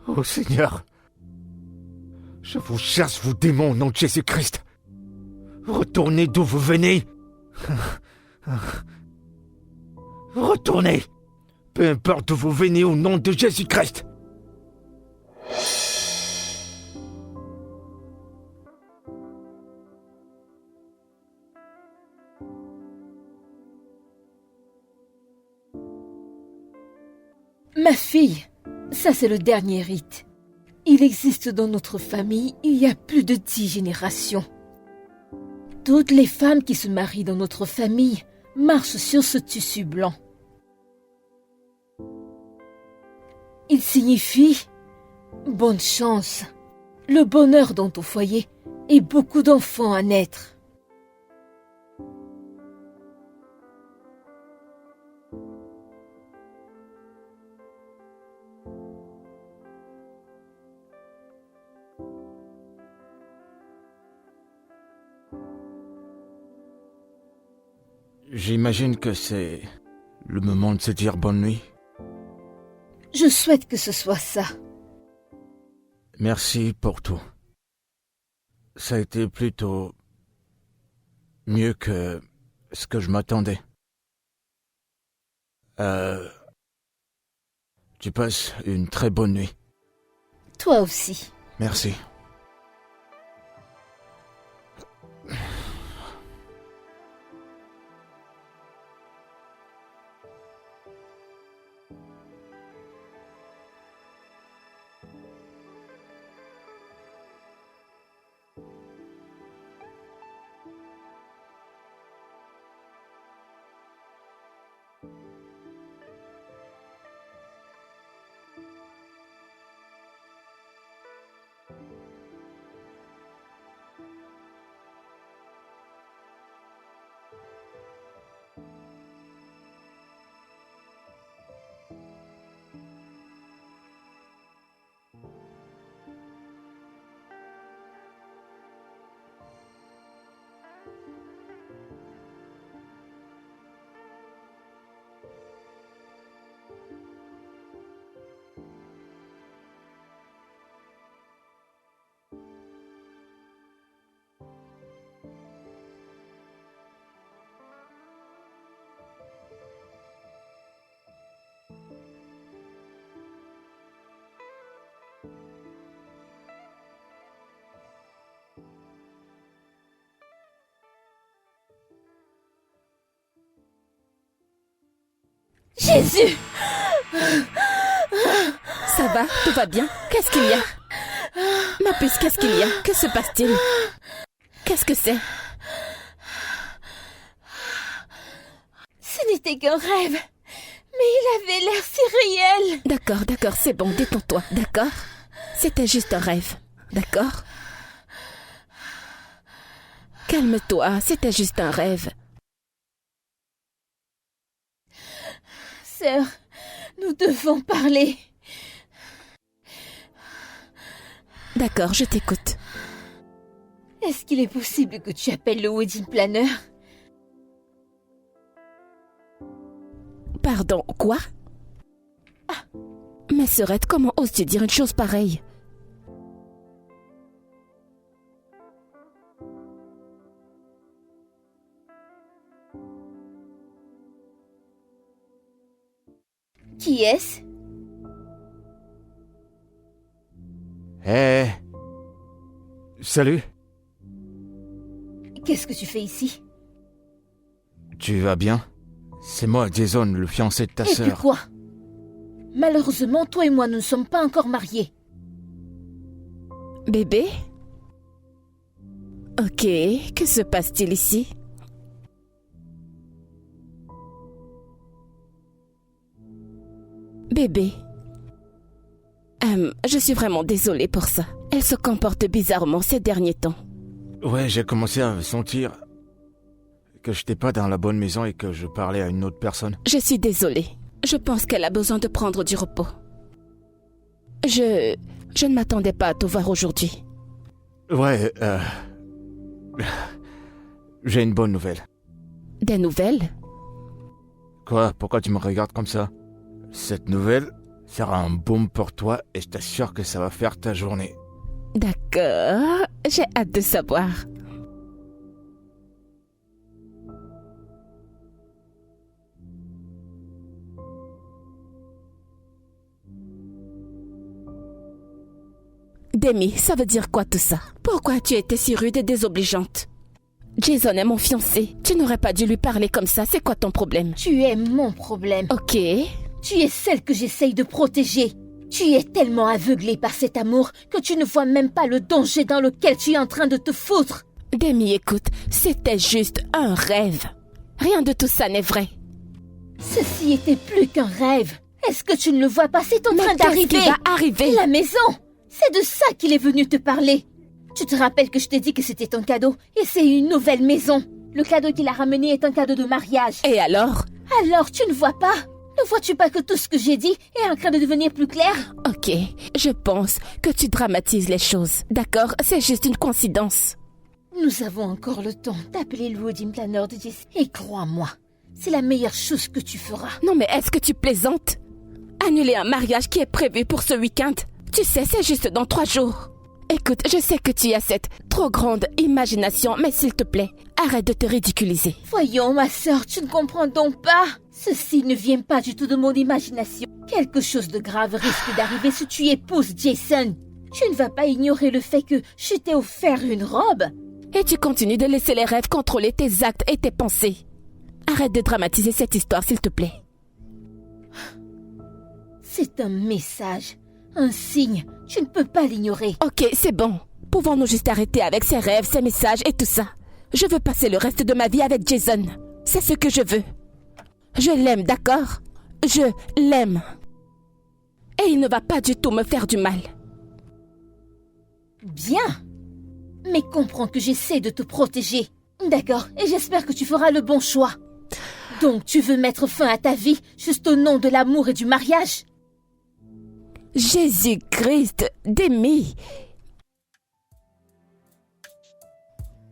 Oh Seigneur, je vous chasse, vous démons, au nom de Jésus-Christ. Retournez d'où vous venez. Retournez, peu importe d'où vous venez, au nom de Jésus-Christ. Ma fille, ça c'est le dernier rite. Il existe dans notre famille il y a plus de 10 générations. Toutes les femmes qui se marient dans notre famille marchent sur ce tissu blanc. Il signifie bonne chance, le bonheur dans ton foyer et beaucoup d'enfants à naître. J'imagine que c'est le moment de se dire bonne nuit. Je souhaite que ce soit ça. Merci pour tout. Ça a été plutôt mieux que ce que je m'attendais. Tu passes une très bonne nuit. Toi aussi. Merci. Jésus! Ça va? Tout va bien? Qu'est-ce qu'il y a? Ma puce, qu'est-ce qu'il y a? Que se passe-t-il? Qu'est-ce que c'est? Ce n'était qu'un rêve, mais il avait l'air si réel. D'accord, c'est bon, détends-toi, d'accord? C'était juste un rêve, d'accord? Calme-toi, c'était juste un rêve. Sœur, nous devons parler. D'accord, je t'écoute. Est-ce qu'il est possible que tu appelles le wedding planner? Pardon, quoi? Mais Sœurette, comment oses-tu dire une chose pareille? Qui est-ce? Salut. Qu'est-ce que tu fais ici? Tu vas bien? C'est moi, Jason, le fiancé de ta Et puis sœur. quoi? Malheureusement, toi et moi, nous ne sommes pas encore mariés. Bébé? Ok, que se passe-t-il ici? Bébé. Je suis vraiment désolée pour ça. Elle se comporte bizarrement ces derniers temps. Ouais, j'ai commencé à sentir que j'étais pas dans la bonne maison et que je parlais à une autre personne. Je suis désolée. Je pense qu'elle a besoin de prendre du repos. Je ne m'attendais pas à te voir aujourd'hui. Ouais, j'ai une bonne nouvelle. Des nouvelles? Quoi? Pourquoi tu me regardes comme ça? Cette nouvelle, sera un baume pour toi et je t'assure que ça va faire ta journée. D'accord, j'ai hâte de savoir. Demi, ça veut dire quoi tout ça? Pourquoi tu étais si rude et désobligeante? Jason est mon fiancé. Tu n'aurais pas dû lui parler comme ça. C'est quoi ton problème? Tu es mon problème. Ok. Tu es celle que j'essaye de protéger. Tu es tellement aveuglée par cet amour que tu ne vois même pas le danger dans lequel tu es en train de te foutre. Demi, écoute, c'était juste un rêve. Rien de tout ça n'est vrai. Ceci était plus qu'un rêve. Est-ce que tu ne le vois pas? C'est en train Mais qu'est-ce qui d'arriver. va arriver? La maison. C'est de ça qu'il est venu te parler. Tu te rappelles que je t'ai dit que c'était un cadeau et c'est une nouvelle maison. Le cadeau qu'il a ramené est un cadeau de mariage. Et alors? Alors tu ne vois pas? Ne vois-tu pas que tout ce que j'ai dit est en train de devenir plus clair? Ok, je pense que tu dramatises les choses. D'accord, c'est juste une coïncidence. Nous avons encore le temps d'appeler le wedding planner de Jess. Et crois-moi, c'est la meilleure chose que tu feras. Non mais est-ce que tu plaisantes? Annuler un mariage qui est prévu pour ce week-end? Tu sais, c'est juste dans 3 jours. Écoute, je sais que tu as cette trop grande imagination, mais s'il te plaît, arrête de te ridiculiser. Voyons, ma sœur, tu ne comprends donc pas? Ceci ne vient pas du tout de mon imagination. Quelque chose de grave risque d'arriver si tu épouses Jason. Tu ne vas pas ignorer le fait que je t'ai offert une robe. Et tu continues de laisser les rêves contrôler tes actes et tes pensées. Arrête de dramatiser cette histoire, s'il te plaît. C'est un message, un signe. Tu ne peux pas l'ignorer. Ok, c'est bon. Pouvons-nous juste arrêter avec ces rêves, ces messages et tout ça? Je veux passer le reste de ma vie avec Jason. C'est ce que je veux. Je l'aime, d'accord? Je l'aime. Et il ne va pas du tout me faire du mal. Bien. Mais comprends que j'essaie de te protéger. D'accord, et j'espère que tu feras le bon choix. Donc tu veux mettre fin à ta vie juste au nom de l'amour et du mariage? Jésus-Christ, Demi.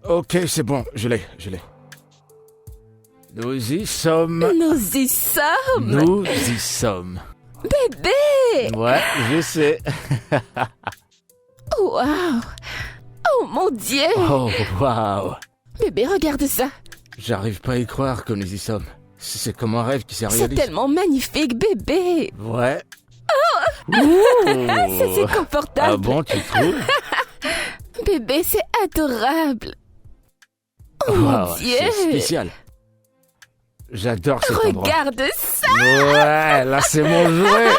Ok, c'est bon, je l'ai. Nous y sommes. Nous y sommes. Nous y sommes. Bébé. Ouais, je sais. Waouh. Oh mon Dieu. Oh, waouh. Bébé, regarde ça. J'arrive pas à y croire que nous y sommes. C'est comme un rêve qui s'est C'est réalisé. tellement magnifique, bébé. Ouais. Ça, c'est confortable. Ah bon, tu trouves? Bébé, c'est adorable. Oh mon Waouh, Dieu. c'est spécial. J'adore cet endroit. Regarde ça. Ouais, là c'est mon jouet.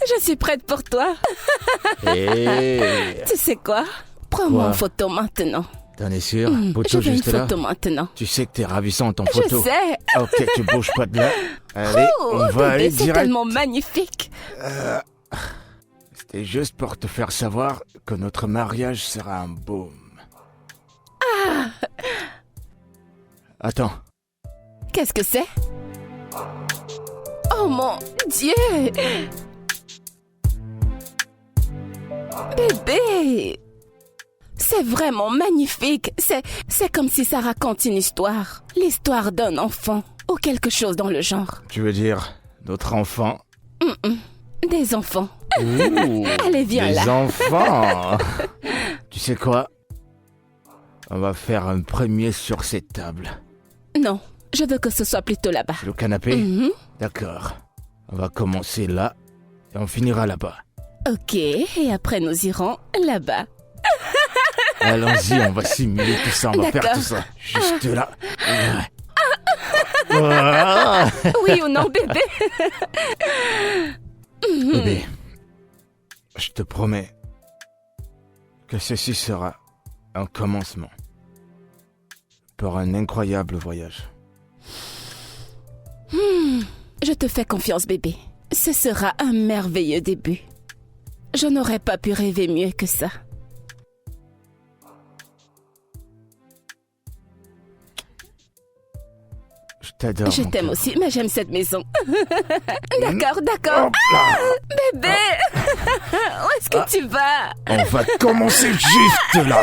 Je suis prête pour toi. Hey. Tu sais quoi? Prends-moi Quoi? en photo maintenant. T'en es sûr? Je Photo veux une juste là? photo maintenant. Tu sais que t'es ravissante en Je photo. sais. Ok, tu bouges pas de là. Allez, Oh, on va bébé, aller c'est direct. tellement magnifique. C'était juste pour te faire savoir que notre mariage sera un baume. Attends, Qu'est-ce que c'est? Oh mon Dieu! Bébé! C'est vraiment magnifique. C'est comme si ça raconte une histoire. L'histoire d'un enfant ou quelque chose dans le genre. tu veux dire notre enfant? Des enfants. Ouh, Allez, viens des là. enfants. Tu sais quoi? On va faire un premier sur cette table. Non, je veux que ce soit plutôt là-bas. Le canapé? Mhm. D'accord. On va commencer là et on finira là-bas. Ok, et après nous irons là-bas. Allons-y, on va simuler tout ça, on va faire D'accord. tout ça. Juste là. Ouais. Ah. Oui ou non, bébé? Bébé, je te promets que ceci sera un commencement pour un incroyable voyage. Je te fais confiance, bébé. Ce sera un merveilleux début. Je n'aurais pas pu rêver mieux que ça. Je t'adore. Je mon t'aime cœur. aussi, mais j'aime cette maison. D'accord, d'accord. Hop là. Bébé, où est-ce que tu vas? On va commencer juste là.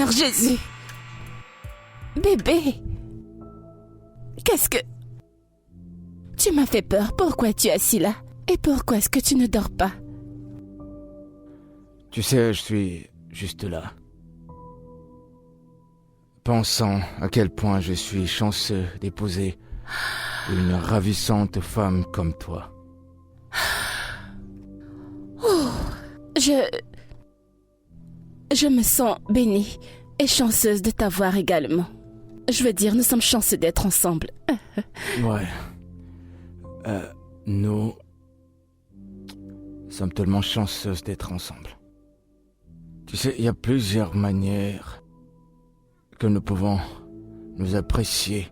Seigneur Jésus. Bébé. Qu'est-ce que... Tu m'as fait peur. Pourquoi es-tu assis là? Et pourquoi est-ce que tu ne dors pas? Tu sais, je suis juste là. Pensant à quel point je suis chanceux d'épouser une ravissante femme comme toi. Je me sens bénie et chanceuse de t'avoir également. Je veux dire, nous sommes chanceux d'être ensemble. Ouais. Nous sommes tellement chanceuses d'être ensemble. Tu sais, il y a plusieurs manières que nous pouvons nous apprécier.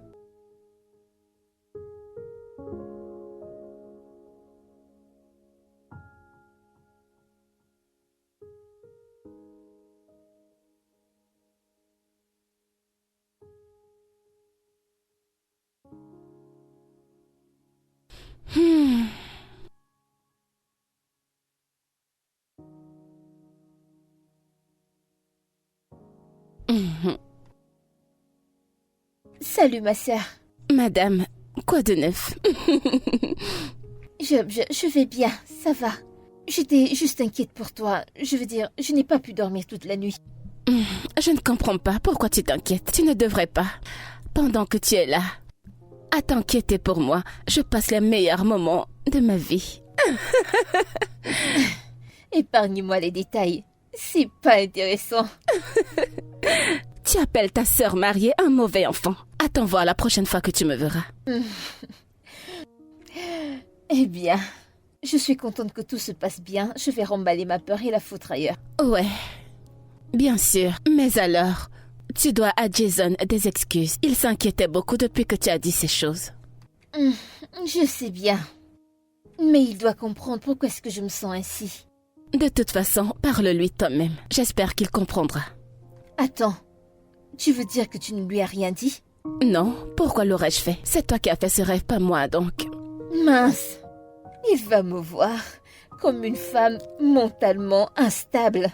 Salut ma sœur. Madame, quoi de neuf? Je vais bien, ça va. J'étais juste inquiète pour toi. Je veux dire, je n'ai pas pu dormir toute la nuit. Je ne comprends pas pourquoi tu t'inquiètes. Tu ne devrais pas. Pendant que tu es là, à t'inquiéter pour moi, je passe les meilleurs moments de ma vie. Épargne-moi les détails. C'est pas intéressant. Tu appelles ta sœur mariée un mauvais enfant. Attends voir la prochaine fois que tu me verras. Eh bien, je suis contente que tout se passe bien. Je vais remballer ma peur et la foutre ailleurs. Ouais, bien sûr. Mais alors, tu dois à Jason des excuses. Il s'inquiétait beaucoup depuis que tu as dit ces choses. Je sais bien. Mais il doit comprendre pourquoi est-ce que je me sens ainsi. De toute façon, parle-lui toi-même. J'espère qu'il comprendra. Attends, tu veux dire que tu ne lui as rien dit? Non, pourquoi l'aurais-je fait? C'est toi qui as fait ce rêve, pas moi donc. Mince, il va me voir comme une femme mentalement instable.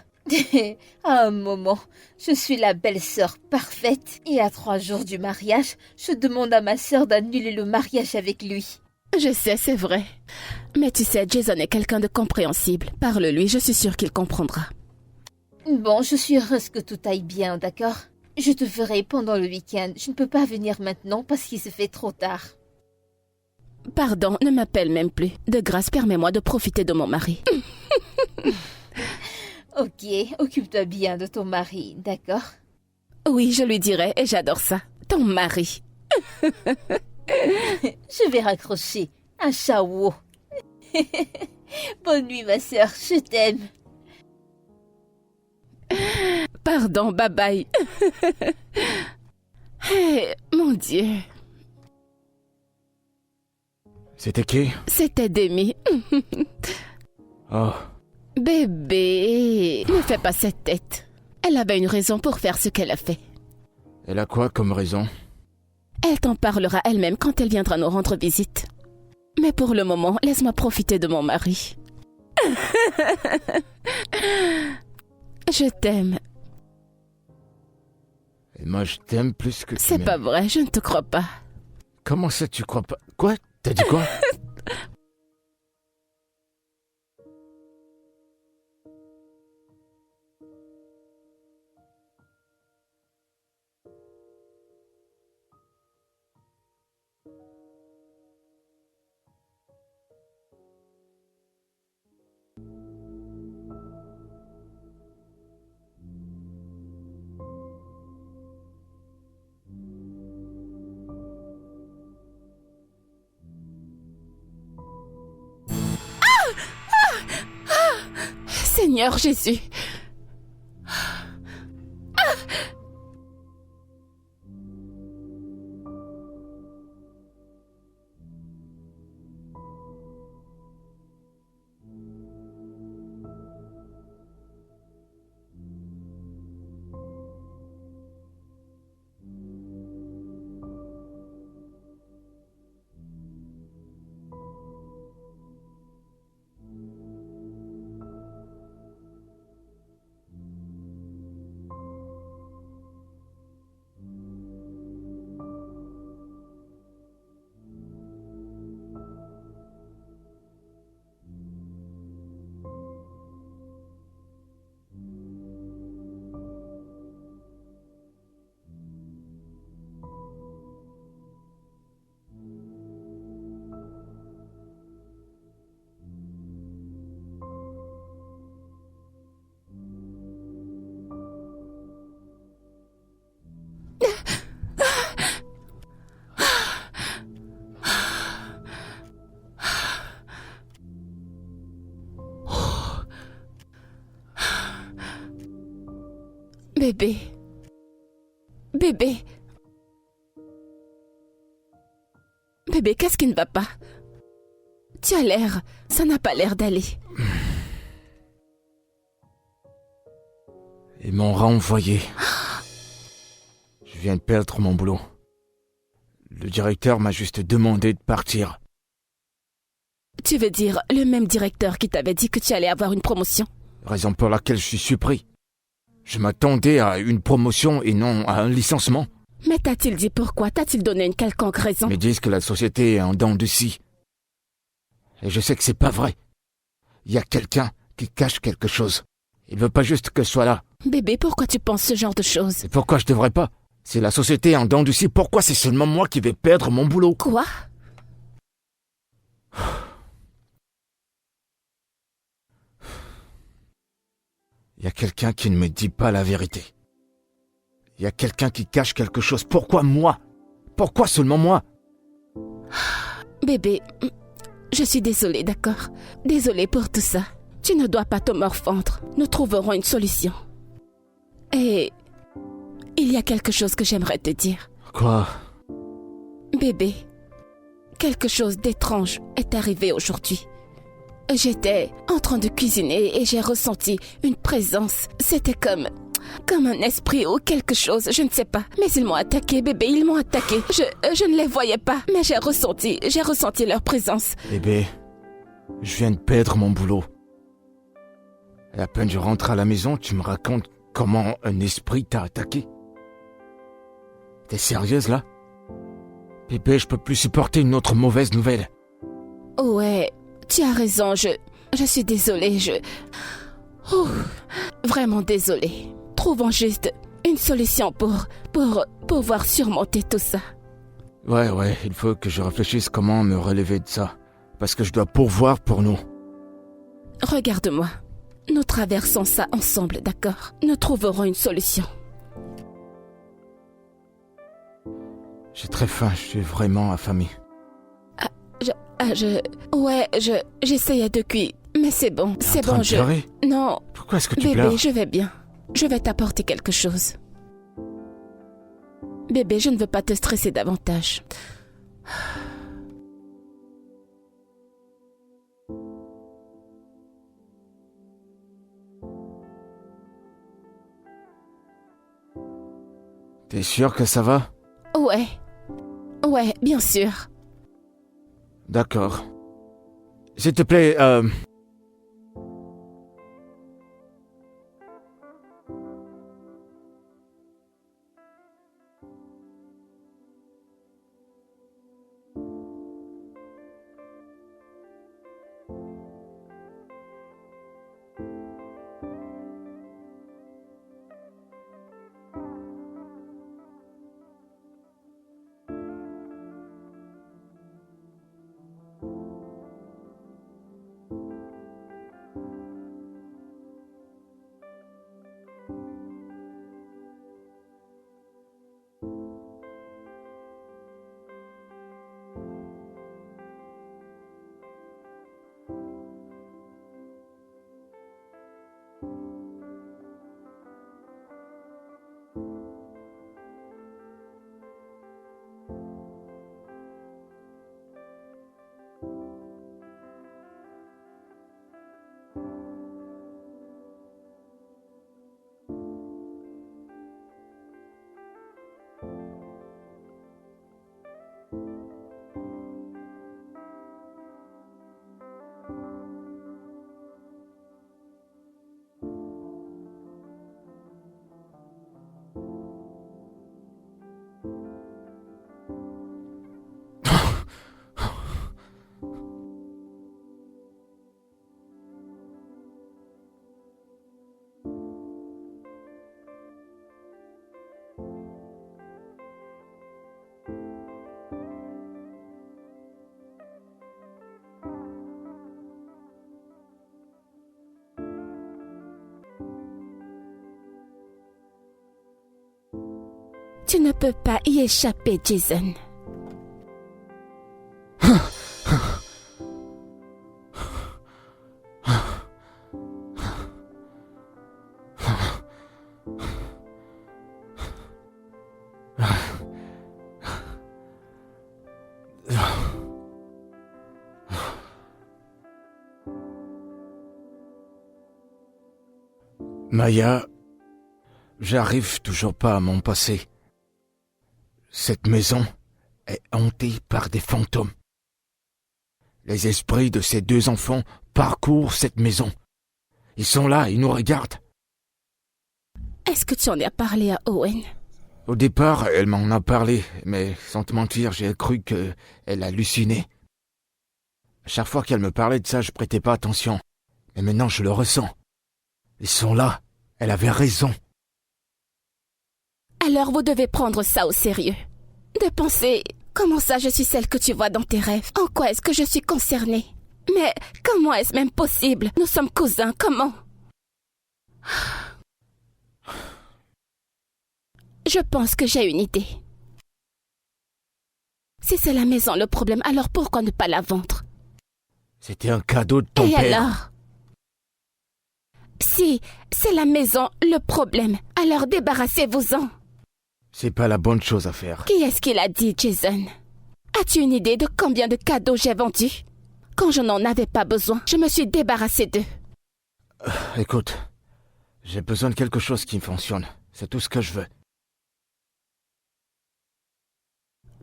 À un moment, je suis la belle-sœur parfaite et à 3 jours du mariage, je demande à ma sœur d'annuler le mariage avec lui. Je sais, c'est vrai. Mais tu sais, Jason est quelqu'un de compréhensible. Parle-lui, je suis sûre qu'il comprendra. Bon, je suis heureuse que tout aille bien, d'accord? Je te ferai pendant le week-end. Je ne peux pas venir maintenant parce qu'il se fait trop tard. Pardon, ne m'appelle même plus. De grâce, permets-moi de profiter de mon mari. Ok, occupe-toi bien de ton mari, d'accord? Oui, je lui dirai et j'adore ça. Ton mari. Je vais raccrocher un chaos. Bonne nuit, ma sœur, je t'aime. Pardon, bye bye. Hey, mon Dieu. C'était qui? C'était Demi. Oh, Bébé, ne fais pas cette tête. Elle avait une raison pour faire ce qu'elle a fait. elle a quoi comme raison? Elle t'en parlera elle-même quand elle viendra nous rendre visite. Mais pour le moment, laisse-moi profiter de mon mari. Je t'aime. Et moi, je t'aime plus que tu C'est m'aimes. pas vrai, je ne te crois pas. Comment ça, tu crois pas? Quoi? T'as dit quoi? Seigneur Jésus. Bébé. Bébé. Bébé, qu'est-ce qui ne va pas? Tu as l'air... Ça n'a pas l'air d'aller. Ils m'ont renvoyé. Je viens de perdre mon boulot. Le directeur m'a juste demandé de partir. Tu veux dire le même directeur qui t'avait dit que tu allais avoir une promotion? Raison pour laquelle je suis surpris. Je m'attendais à une promotion et non à un licenciement. Mais t'a-t-il dit pourquoi? T'a-t-il donné une quelconque raison? Ils disent que la société est en dents de scie. Et je sais que c'est pas vrai. Il y a quelqu'un qui cache quelque chose. Il veut pas juste que je sois là. Bébé, pourquoi tu penses ce genre de choses? Et pourquoi je devrais pas? Si la société est en dents de scie, pourquoi c'est seulement moi qui vais perdre mon boulot? Quoi? Il y a quelqu'un qui ne me dit pas la vérité. Il y a quelqu'un qui cache quelque chose. Pourquoi moi? Pourquoi seulement moi? Bébé, je suis désolée, d'accord? Désolée pour tout ça. Tu ne dois pas te morfondre. Nous trouverons une solution. Et il y a quelque chose que j'aimerais te dire. Quoi? Bébé, quelque chose d'étrange est arrivé aujourd'hui. J'étais en train de cuisiner et j'ai ressenti une présence. C'était comme un esprit ou quelque chose, je ne sais pas. Mais ils m'ont attaqué, bébé, ils m'ont attaqué. Je ne les voyais pas, mais j'ai ressenti leur présence. Bébé, je viens de perdre mon boulot. Et à peine je rentre à la maison, tu me racontes comment un esprit t'a attaqué. T'es sérieuse là? Bébé, je peux plus supporter une autre mauvaise nouvelle. Ouais, tu as raison, je suis désolée, vraiment désolée. Trouvons juste une solution pour pouvoir surmonter tout ça. Ouais, il faut que je réfléchisse comment me relever de ça. Parce que je dois pourvoir pour nous. Regarde-moi. Nous traversons ça ensemble, d'accord? Nous trouverons une solution. J'ai très faim, je suis vraiment affamé. J'essayais de cuire, mais c'est bon, c'est bon, pleurer? Non. Pourquoi est-ce que tu bébé, pleures? je vais bien. Je vais t'apporter quelque chose. Bébé, je ne veux pas te stresser davantage. T'es sûr que ça va? Ouais, bien sûr. D'accord. S'il te plaît, Tu ne peux pas y échapper, Jason. Maya, j'arrive toujours pas à m'en passer. Cette maison est hantée par des fantômes. Les esprits de ces 2 enfants parcourent cette maison. Ils sont là, ils nous regardent. Est-ce que tu en as parlé à Owen? Au départ, elle m'en a parlé, mais sans te mentir, j'ai cru qu'elle hallucinait. Chaque fois qu'elle me parlait de ça, je prêtais pas attention. Mais maintenant, je le ressens. Ils sont là. Elle avait raison. Alors vous devez prendre ça au sérieux. De penser, comment ça je suis celle que tu vois dans tes rêves? En quoi est-ce que je suis concernée? Mais comment est-ce même possible? Nous sommes cousins, comment? Je pense que j'ai une idée. Si c'est la maison le problème, alors pourquoi ne pas la vendre? C'était un cadeau de ton Et père. alors? Si c'est la maison le problème, alors débarrassez-vous-en. C'est pas la bonne chose à faire. Qui est-ce qui l'a dit, Jason? As-tu une idée de combien de cadeaux j'ai vendus? Quand je n'en avais pas besoin, je me suis débarrassée d'eux. Écoute, j'ai besoin de quelque chose qui fonctionne. C'est tout ce que je veux.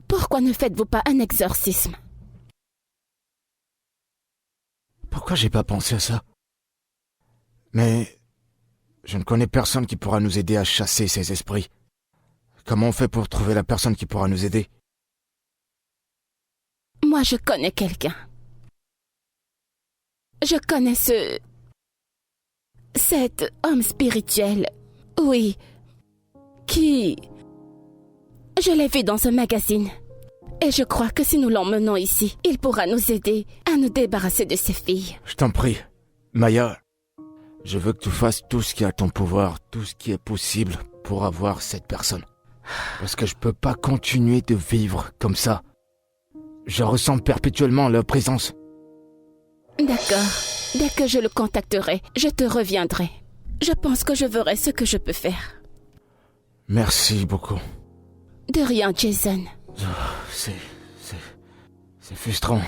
Pourquoi ne faites-vous pas un exorcisme? Pourquoi j'ai pas pensé à ça? Mais je ne connais personne qui pourra nous aider à chasser ces esprits. Comment on fait pour trouver la personne qui pourra nous aider? Moi, je connais quelqu'un. Je connais cet homme spirituel, oui, qui... Je l'ai vu dans un magazine. Et je crois que si nous l'emmenons ici, il pourra nous aider à nous débarrasser de ces filles. Je t'en prie, Maya, je veux que tu fasses tout ce qui est à ton pouvoir, tout ce qui est possible pour avoir cette personne. Parce que je peux pas continuer de vivre comme ça. Je ressens perpétuellement leur présence. D'accord. Dès que je le contacterai, je te reviendrai. Je pense que je verrai ce que je peux faire. Merci beaucoup. De rien, Jason. C'est frustrant.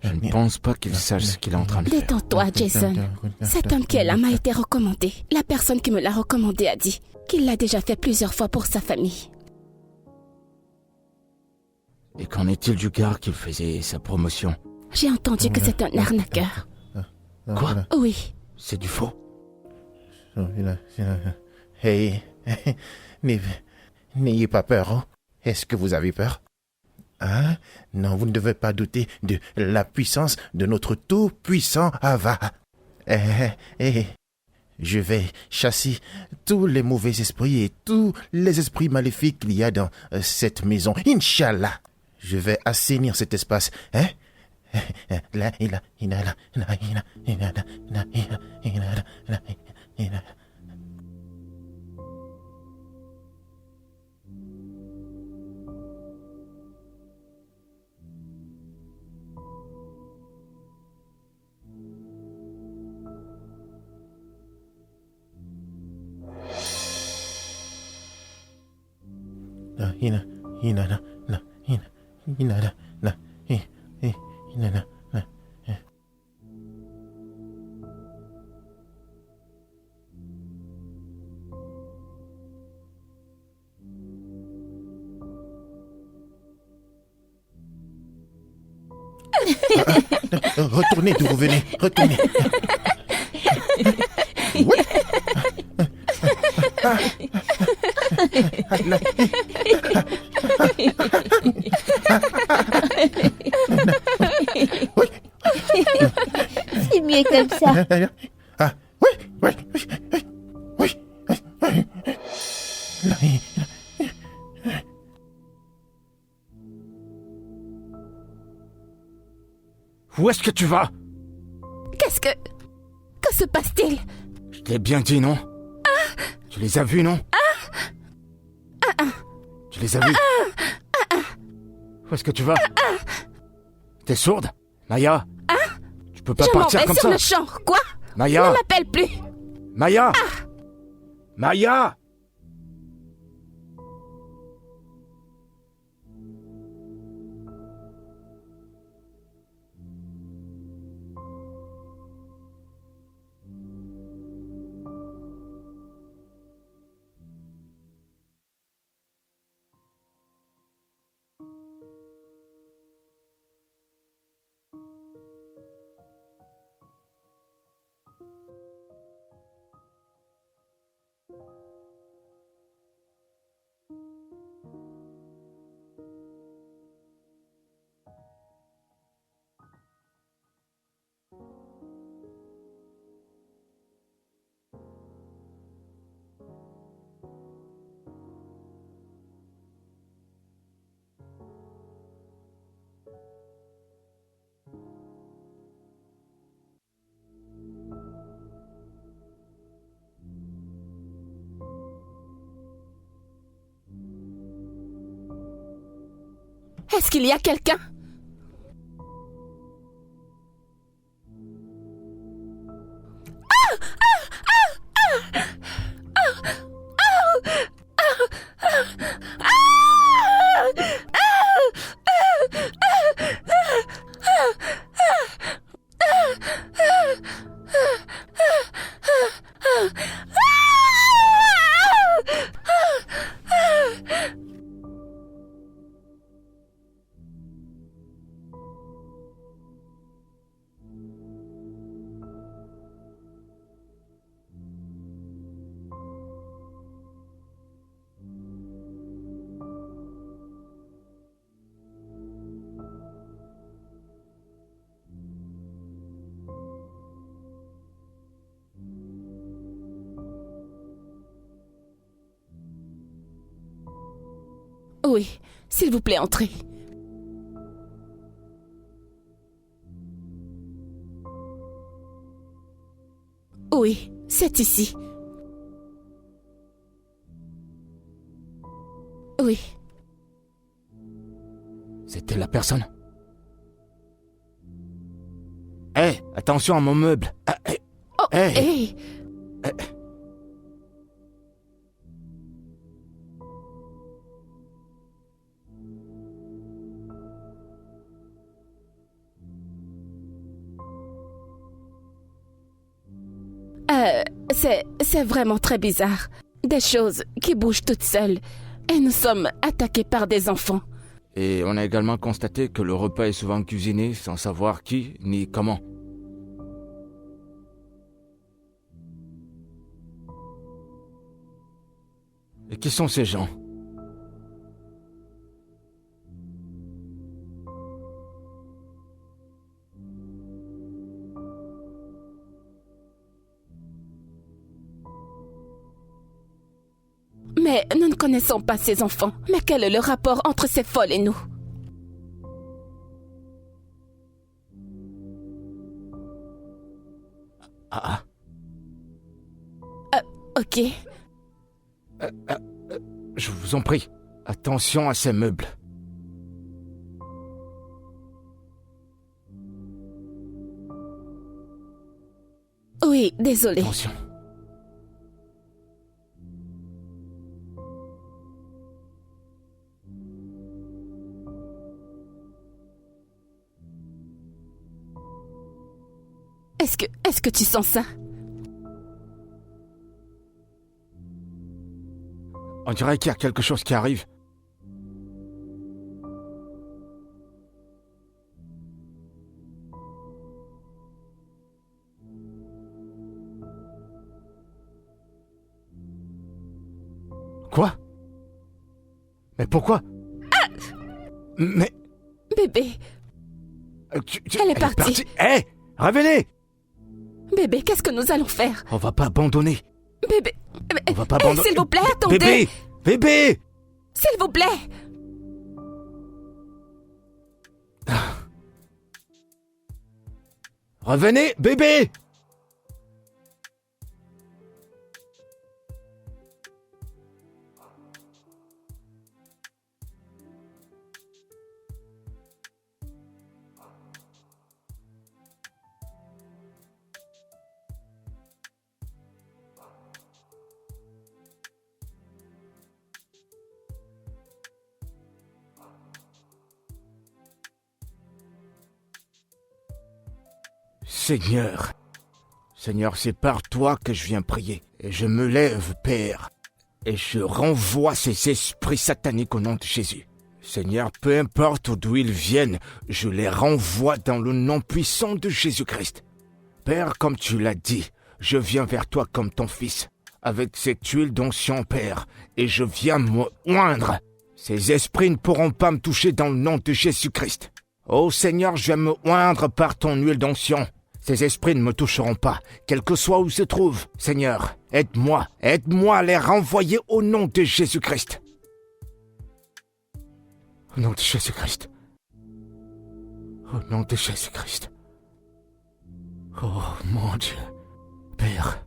Je ne pense pas qu'il sache ce qu'il est en train de faire. Détends-toi, Jason. Cet homme qui est là m'a été recommandé. La personne qui me l'a recommandé a dit qu'il l'a déjà fait plusieurs fois pour sa famille. Et qu'en est-il du gars qui faisait sa promotion? J'ai entendu que c'est un arnaqueur. Quoi? Oui. C'est du faux? Hey, n'ayez pas peur, hein? Est-ce que vous avez peur? Hein? Non, vous ne devez pas douter de la puissance de notre tout-puissant Ava. Je vais chasser tous les mauvais esprits et tous les esprits maléfiques qu'il y a dans cette maison. Inch'Allah, je vais assainir cet espace. Hein? Retournez d'où vous venez, retournez. Oui. C'est mieux comme ça. Ah, oui, oui, oui, oui, oui. Où est-ce que tu vas? Que se passe-t-il? Je t'ai bien dit, non? Tu Tu les as vus, non? Tu les as vus? Où est-ce que tu vas? T'es sourde? Maya? Tu peux pas Je m'en partir vais comme sur ça. le champ. Quoi? Maya? Ne m'appelle plus. Maya? Maya? Est-ce qu'il y a quelqu'un? Oui, s'il vous plaît, entrez. Oui, c'est ici. Oui. C'était la personne. Hé, attention à mon meuble. Oh, Hey. hey. C'est vraiment très bizarre. Des choses qui bougent toutes seules. Et nous sommes attaqués par des enfants. Et on a également constaté que le repas est souvent cuisiné sans savoir qui ni comment. Et qui sont ces gens? Mais nous ne connaissons pas ces enfants. Mais quel est le rapport entre ces folles et nous? Ah. Ok. Je vous en prie, attention à ces meubles. Oui, désolé. Attention. Est-ce que tu sens ça? On dirait qu'il y a quelque chose qui arrive. Quoi? Mais pourquoi? Mais... Bébé, elle est partie. Hé, revenez! Bébé, qu'est-ce que nous allons faire? On va pas abandonner. Bébé, On va pas abandonner. s'il vous plaît, attendez. Bébé! Bébé! S'il vous plaît. Revenez, bébé! Seigneur. Seigneur, c'est par toi que je viens prier. Et je me lève, Père, et je renvoie ces esprits sataniques au nom de Jésus. Seigneur, peu importe d'où ils viennent, je les renvoie dans le nom puissant de Jésus-Christ. Père, comme tu l'as dit, je viens vers toi comme ton fils, avec cette huile d'onction, Père, et je viens me oindre. Ces esprits ne pourront pas me toucher dans le nom de Jésus-Christ. Ô Seigneur, je viens me oindre par ton huile d'onction. Ces esprits ne me toucheront pas, quel que soit où ils se trouvent. Seigneur, aide-moi à les renvoyer au nom de Jésus-Christ. Au nom de Jésus-Christ. Au nom de Jésus-Christ. Oh mon Dieu. Père.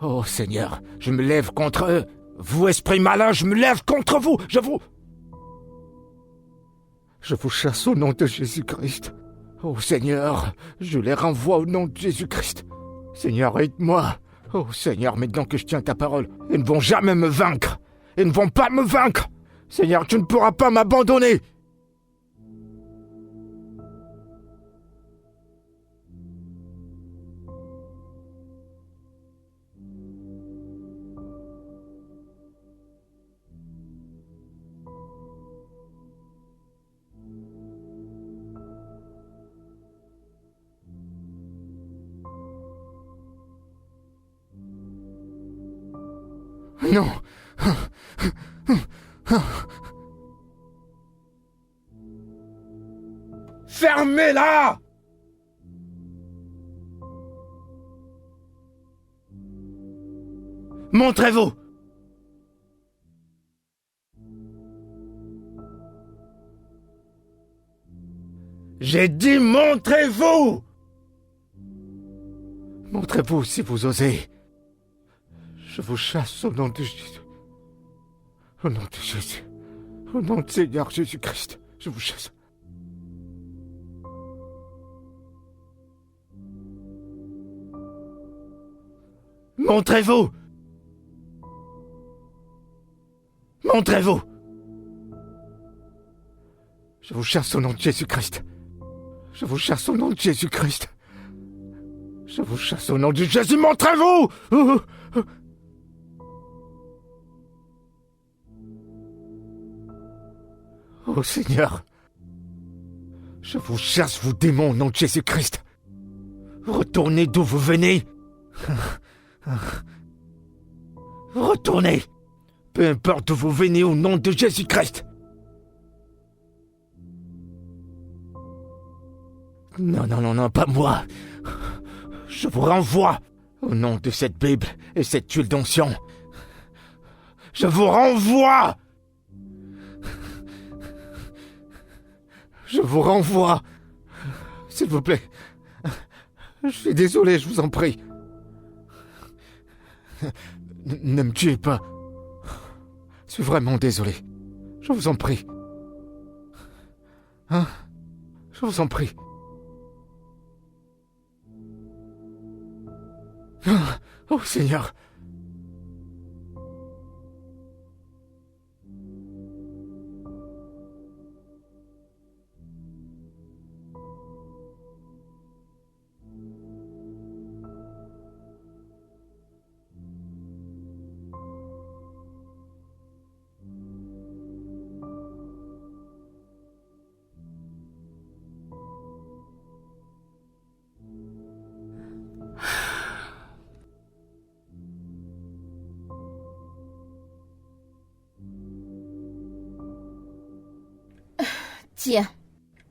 Oh Seigneur, je me lève contre eux. Vous, esprit malin, je me lève contre vous. Je vous chasse au nom de Jésus-Christ. Oh Seigneur, je les renvoie au nom de Jésus-Christ. Seigneur, aide-moi. Oh Seigneur, maintenant que je tiens ta parole, ils ne vont jamais me vaincre. Ils ne vont pas me vaincre. Seigneur, tu ne pourras pas m'abandonner. Non. Fermez-la! Montrez-vous! J'ai dit montrez-vous! Montrez-vous si vous osez. Je vous chasse au nom de Jésus. Au nom de Jésus. Au nom de Seigneur Jésus-Christ. Je vous chasse. Montrez-vous! Montrez-vous! Je vous chasse au nom de Jésus-Christ. Je vous chasse au nom de Jésus-Christ. Je vous chasse au nom de Jésus. Montrez-vous! Oh Seigneur, je vous chasse, vous démons, au nom de Jésus-Christ. Retournez d'où vous venez. Retournez. Peu importe d'où vous venez, au nom de Jésus-Christ. Non, pas moi. Je vous renvoie au nom de cette Bible et cette huile d'onction. Je vous renvoie. Je vous renvoie. S'il vous plaît. Je suis désolé, je vous en prie. Ne me tuez pas. Je suis vraiment désolé. Je vous en prie. Hein? Je vous en prie. Oh Seigneur. Tiens,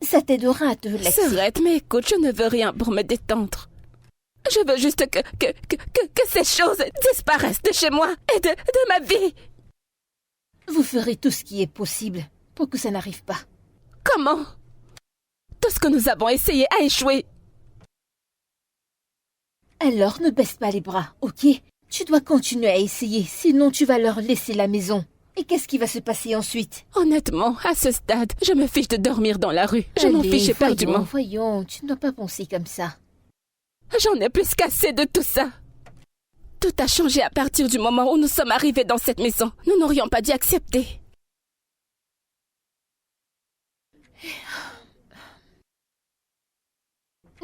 ça t'aidera à te relaxer. Serrette, mais écoute, je ne veux rien pour me détendre. Je veux juste que ces choses disparaissent de chez moi et de ma vie. Vous ferez tout ce qui est possible pour que ça n'arrive pas. Comment? Tout ce que nous avons essayé a échoué. Alors ne baisse pas les bras, ok? Tu dois continuer à essayer, sinon tu vas leur laisser la maison. Et qu'est-ce qui va se passer ensuite? Honnêtement, à ce stade, je me fiche de dormir dans la rue. Je m'en fiche éperdument. Voyons, tu ne dois pas penser comme ça. J'en ai plus qu'assez de tout ça. Tout a changé à partir du moment où nous sommes arrivés dans cette maison. Nous n'aurions pas dû accepter.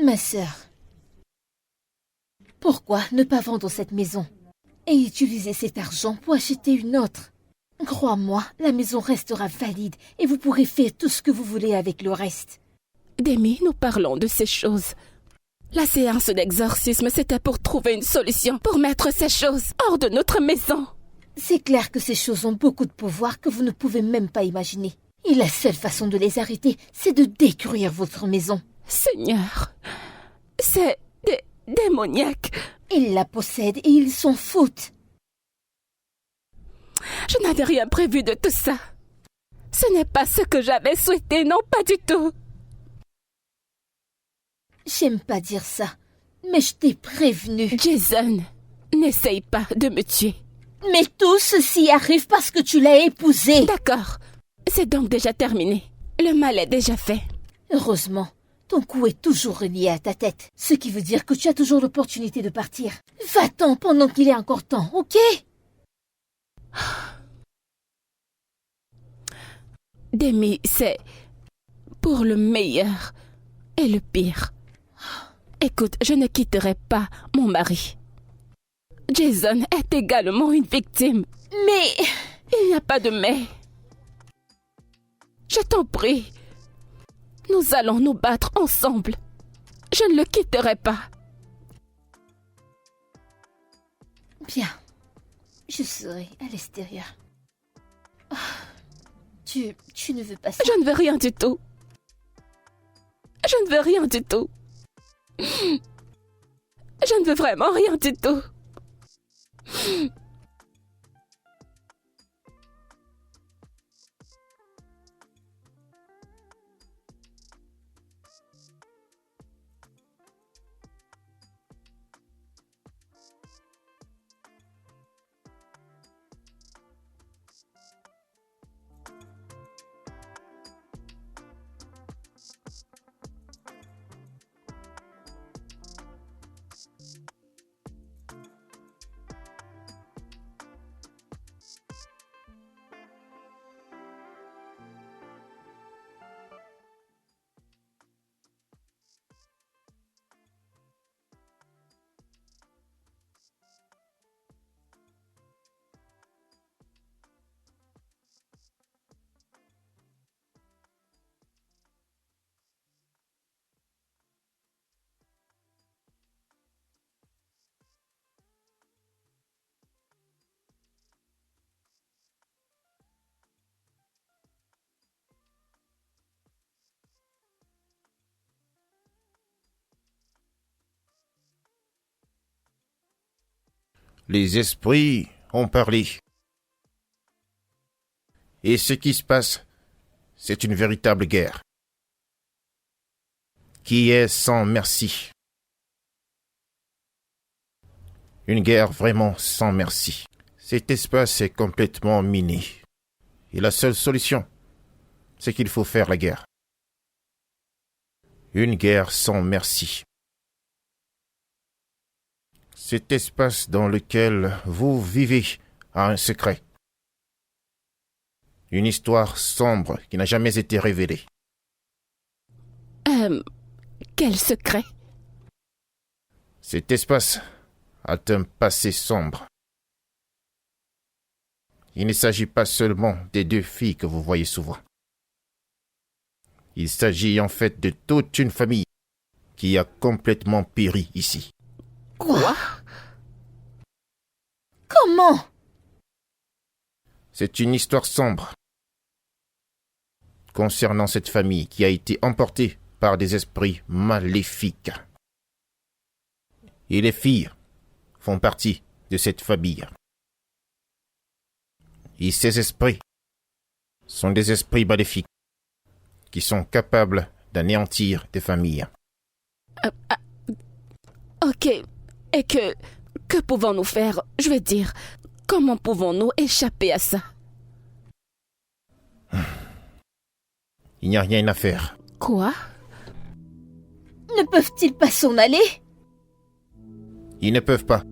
Ma sœur, Pourquoi ne pas vendre cette maison et utiliser cet argent pour acheter une autre? Crois-moi, la maison restera valide et vous pourrez faire tout ce que vous voulez avec le reste. Demi, nous parlons de ces choses. La séance d'exorcisme, c'était pour trouver une solution, pour mettre ces choses hors de notre maison. C'est clair que ces choses ont beaucoup de pouvoir que vous ne pouvez même pas imaginer. Et la seule façon de les arrêter, c'est de détruire votre maison. Seigneur, c'est démoniaque. Ils la possèdent et ils s'en foutent. Je n'avais rien prévu de tout ça. Ce n'est pas ce que j'avais souhaité, non, pas du tout. J'aime pas dire ça, mais je t'ai prévenu. Jason, n'essaye pas de me tuer. Mais tout ceci arrive parce que tu l'as épousé. D'accord, c'est donc déjà terminé. Le mal est déjà fait. Heureusement, ton cou est toujours relié à ta tête, ce qui veut dire que tu as toujours l'opportunité de partir. Va-t'en pendant qu'il est encore temps, ok? Demi, c'est pour le meilleur et le pire. Écoute, je ne quitterai pas mon mari. Jason est également une victime. Mais... Il n'y a pas de mais. Je t'en prie. Nous allons nous battre ensemble. Je ne le quitterai pas. Bien. Je serai à l'extérieur. Oh, tu ne veux pas ça? Je ne veux rien du tout. Je ne veux rien du tout. Je ne veux vraiment rien du tout. Les esprits ont parlé. Et ce qui se passe, c'est une véritable guerre qui est sans merci. Une guerre vraiment sans merci. Cet espace est complètement miné. Et la seule solution, c'est qu'il faut faire la guerre. Une guerre sans merci. Cet espace dans lequel vous vivez a un secret. Une histoire sombre qui n'a jamais été révélée. Quel secret? Cet espace a un passé sombre. Il ne s'agit pas seulement des deux filles que vous voyez souvent. Il s'agit en fait de toute une famille qui a complètement péri ici. Quoi? Comment? C'est une histoire sombre concernant cette famille qui a été emportée par des esprits maléfiques. Et les filles font partie de cette famille. Et ces esprits sont des esprits maléfiques qui sont capables d'anéantir des familles. Ok. Et que pouvons-nous faire? Je veux dire, comment pouvons-nous échapper à ça? Il n'y a rien à faire. Quoi? Ne peuvent-ils pas s'en aller? Ils ne peuvent pas.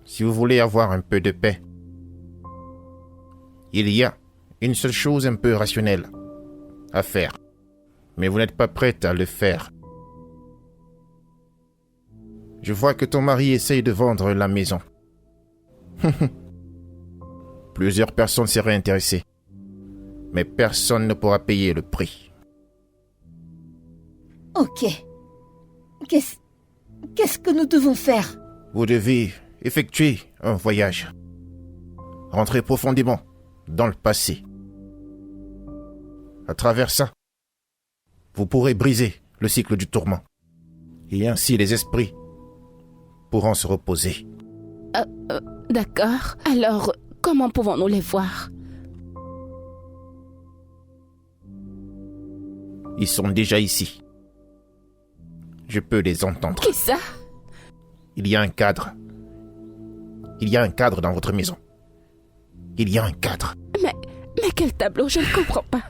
Si vous voulez avoir un peu de paix, il y a une seule chose un peu rationnelle à faire. Mais vous n'êtes pas prête à le faire. Je vois que ton mari essaye de vendre la maison. Plusieurs personnes seraient intéressées. Mais personne ne pourra payer le prix. Ok. Qu'est-ce que nous devons faire? Vous devez effectuer un voyage. Rentrez profondément dans le passé. À travers ça, vous pourrez briser le cycle du tourment. Et ainsi les esprits pourront se reposer. D'accord. Alors, comment pouvons-nous les voir? Ils sont déjà ici. Je peux les entendre. Qui ça? Il y a un cadre. Il y a un cadre dans votre maison. Il y a un cadre. Mais quel tableau? Je ne comprends pas.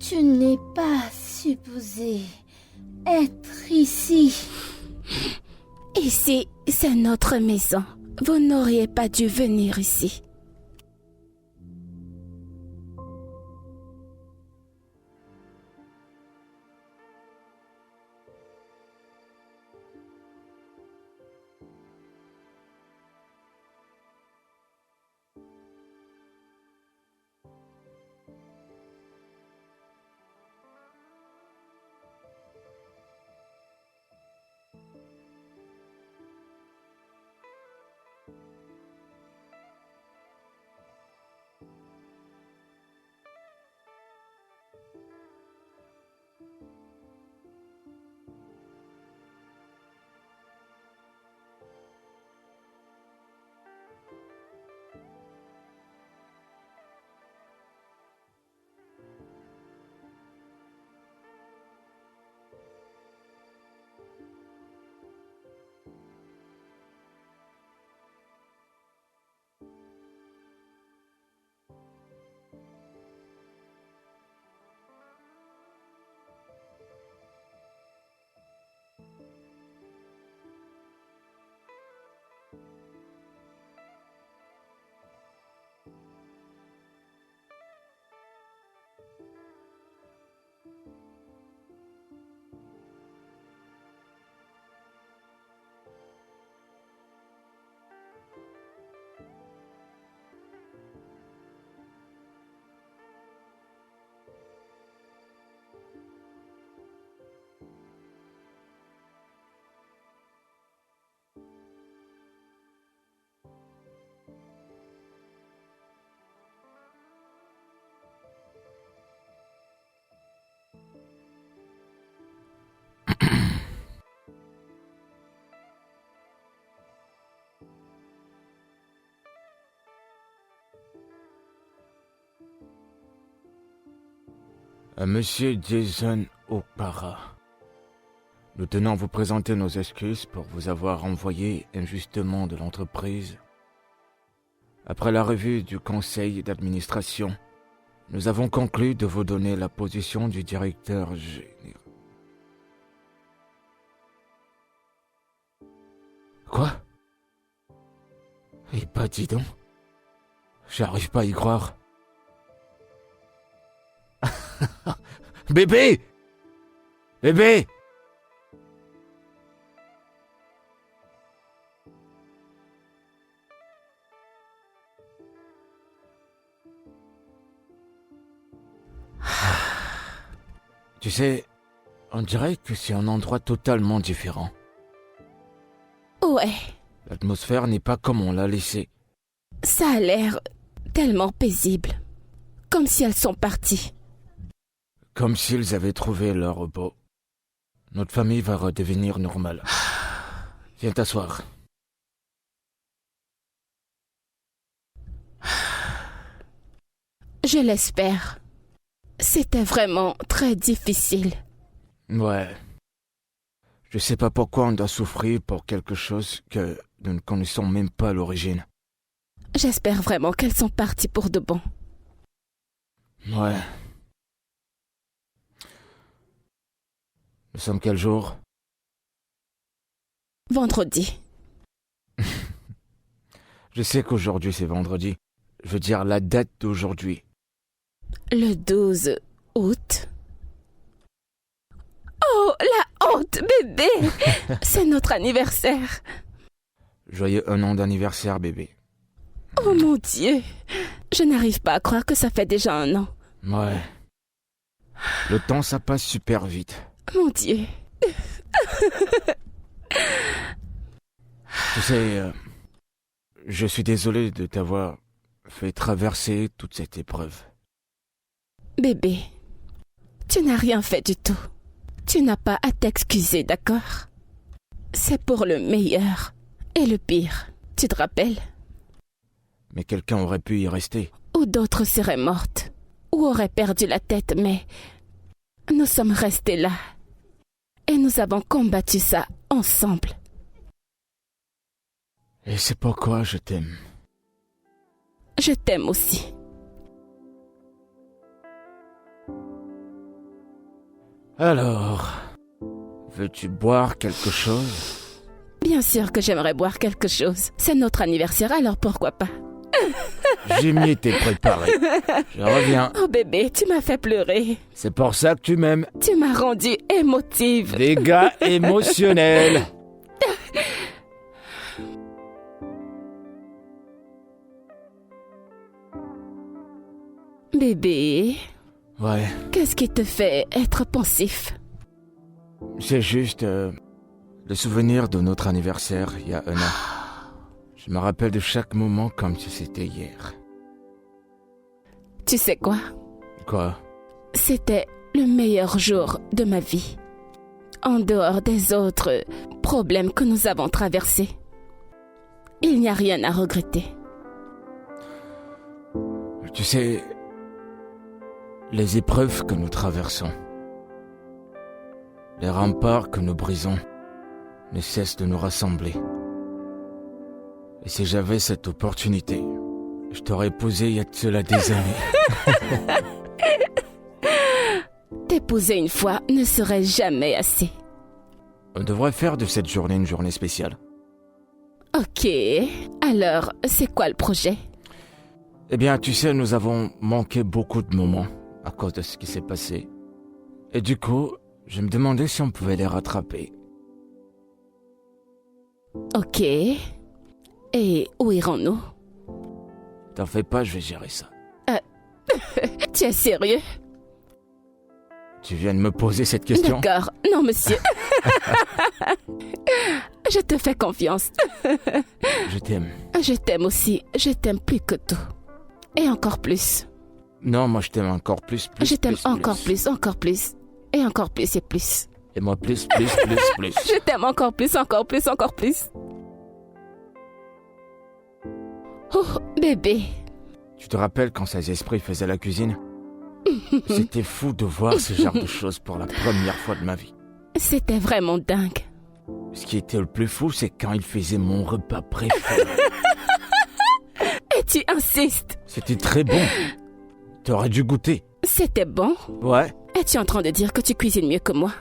Tu n'es pas supposé être ici. Ici, c'est notre maison. Vous n'auriez pas dû venir ici. À Monsieur Jason Okpara, nous tenons à vous présenter nos excuses pour vous avoir envoyé injustement de l'entreprise. Après la revue du conseil d'administration, nous avons conclu de vous donner la position du directeur général. Quoi? Eh bah dis donc, j'arrive pas à y croire. Bébé! Bébé! Tu sais, on dirait que c'est un endroit totalement différent. Ouais, L'atmosphère n'est pas comme on l'a laissée. ça a l'air tellement paisible. Comme si elles sont parties. Comme s'ils avaient trouvé leur repos. Notre famille va redevenir normale. Viens t'asseoir. Je l'espère. C'était vraiment très difficile. Ouais. Je sais pas pourquoi on doit souffrir pour quelque chose que nous ne connaissons même pas l'origine. J'espère vraiment qu'elles sont parties pour de bon. Ouais. Nous sommes quel jour? Vendredi. Je sais qu'aujourd'hui c'est vendredi. Je veux dire la date d'aujourd'hui. Le 12 août. Oh, la honte, bébé! C'est notre anniversaire. Joyeux 1 an d'anniversaire, bébé. Oh mon Dieu! Je n'arrive pas à croire que ça fait déjà 1 an. Ouais. Le temps, ça passe super vite. Mon Dieu! Tu sais, je suis désolé de t'avoir fait traverser toute cette épreuve. Bébé, tu n'as rien fait du tout. Tu n'as pas à t'excuser, d'accord? C'est pour le meilleur et le pire. Tu te rappelles? Mais quelqu'un aurait pu y rester. Ou d'autres seraient mortes. Ou auraient perdu la tête, mais nous sommes restés là. Et nous avons combattu ça ensemble. Et c'est pourquoi je t'aime. Je t'aime aussi. Alors, veux-tu boire quelque chose? Bien sûr que j'aimerais boire quelque chose. C'est notre anniversaire, alors pourquoi pas? J'ai m'y été préparé. Je reviens. Oh bébé, tu m'as fait pleurer. C'est pour ça que tu m'aimes. Tu m'as rendue émotive. Des gars émotionnels. Bébé, Ouais, qu'est-ce qui te fait être pensif? c'est juste le souvenir de notre anniversaire il y a 1 an. Je me rappelle de chaque moment comme si c'était hier. Tu sais quoi? Quoi? C'était le meilleur jour de ma vie. En dehors des autres problèmes que nous avons traversés. Il n'y a rien à regretter. Tu sais, les épreuves que nous traversons, les remparts que nous brisons, ne cessent de nous rassembler. Et si j'avais cette opportunité, je t'aurais épousé il y a de cela des années. T'épouser une fois ne serait jamais assez. On devrait faire de cette journée une journée spéciale. Ok, alors c'est quoi le projet? Eh bien, tu sais, nous avons manqué beaucoup de moments à cause de ce qui s'est passé. Et du coup, je me demandais si on pouvait les rattraper. Ok. Et où irons-nous? T'en fais pas, je vais gérer ça. Tu es sérieux? Tu viens de me poser cette question? D'accord, non monsieur. Je te fais confiance. Je t'aime. Je t'aime aussi, je t'aime plus que tout. Et encore plus. Non, moi je t'aime encore plus. Je t'aime encore plus, encore plus. Et encore plus et plus. Et moi plus. Je t'aime encore plus, encore plus, encore plus. Oh, bébé. Tu te rappelles quand ces esprits faisaient la cuisine? C'était fou de voir ce genre de choses pour la première fois de ma vie. C'était vraiment dingue. Ce qui était le plus fou, c'est quand ils faisaient mon repas préféré. Et tu insistes. C'était très bon. T'aurais dû goûter. C'était bon? Ouais. Es-tu en train de dire que tu cuisines mieux que moi?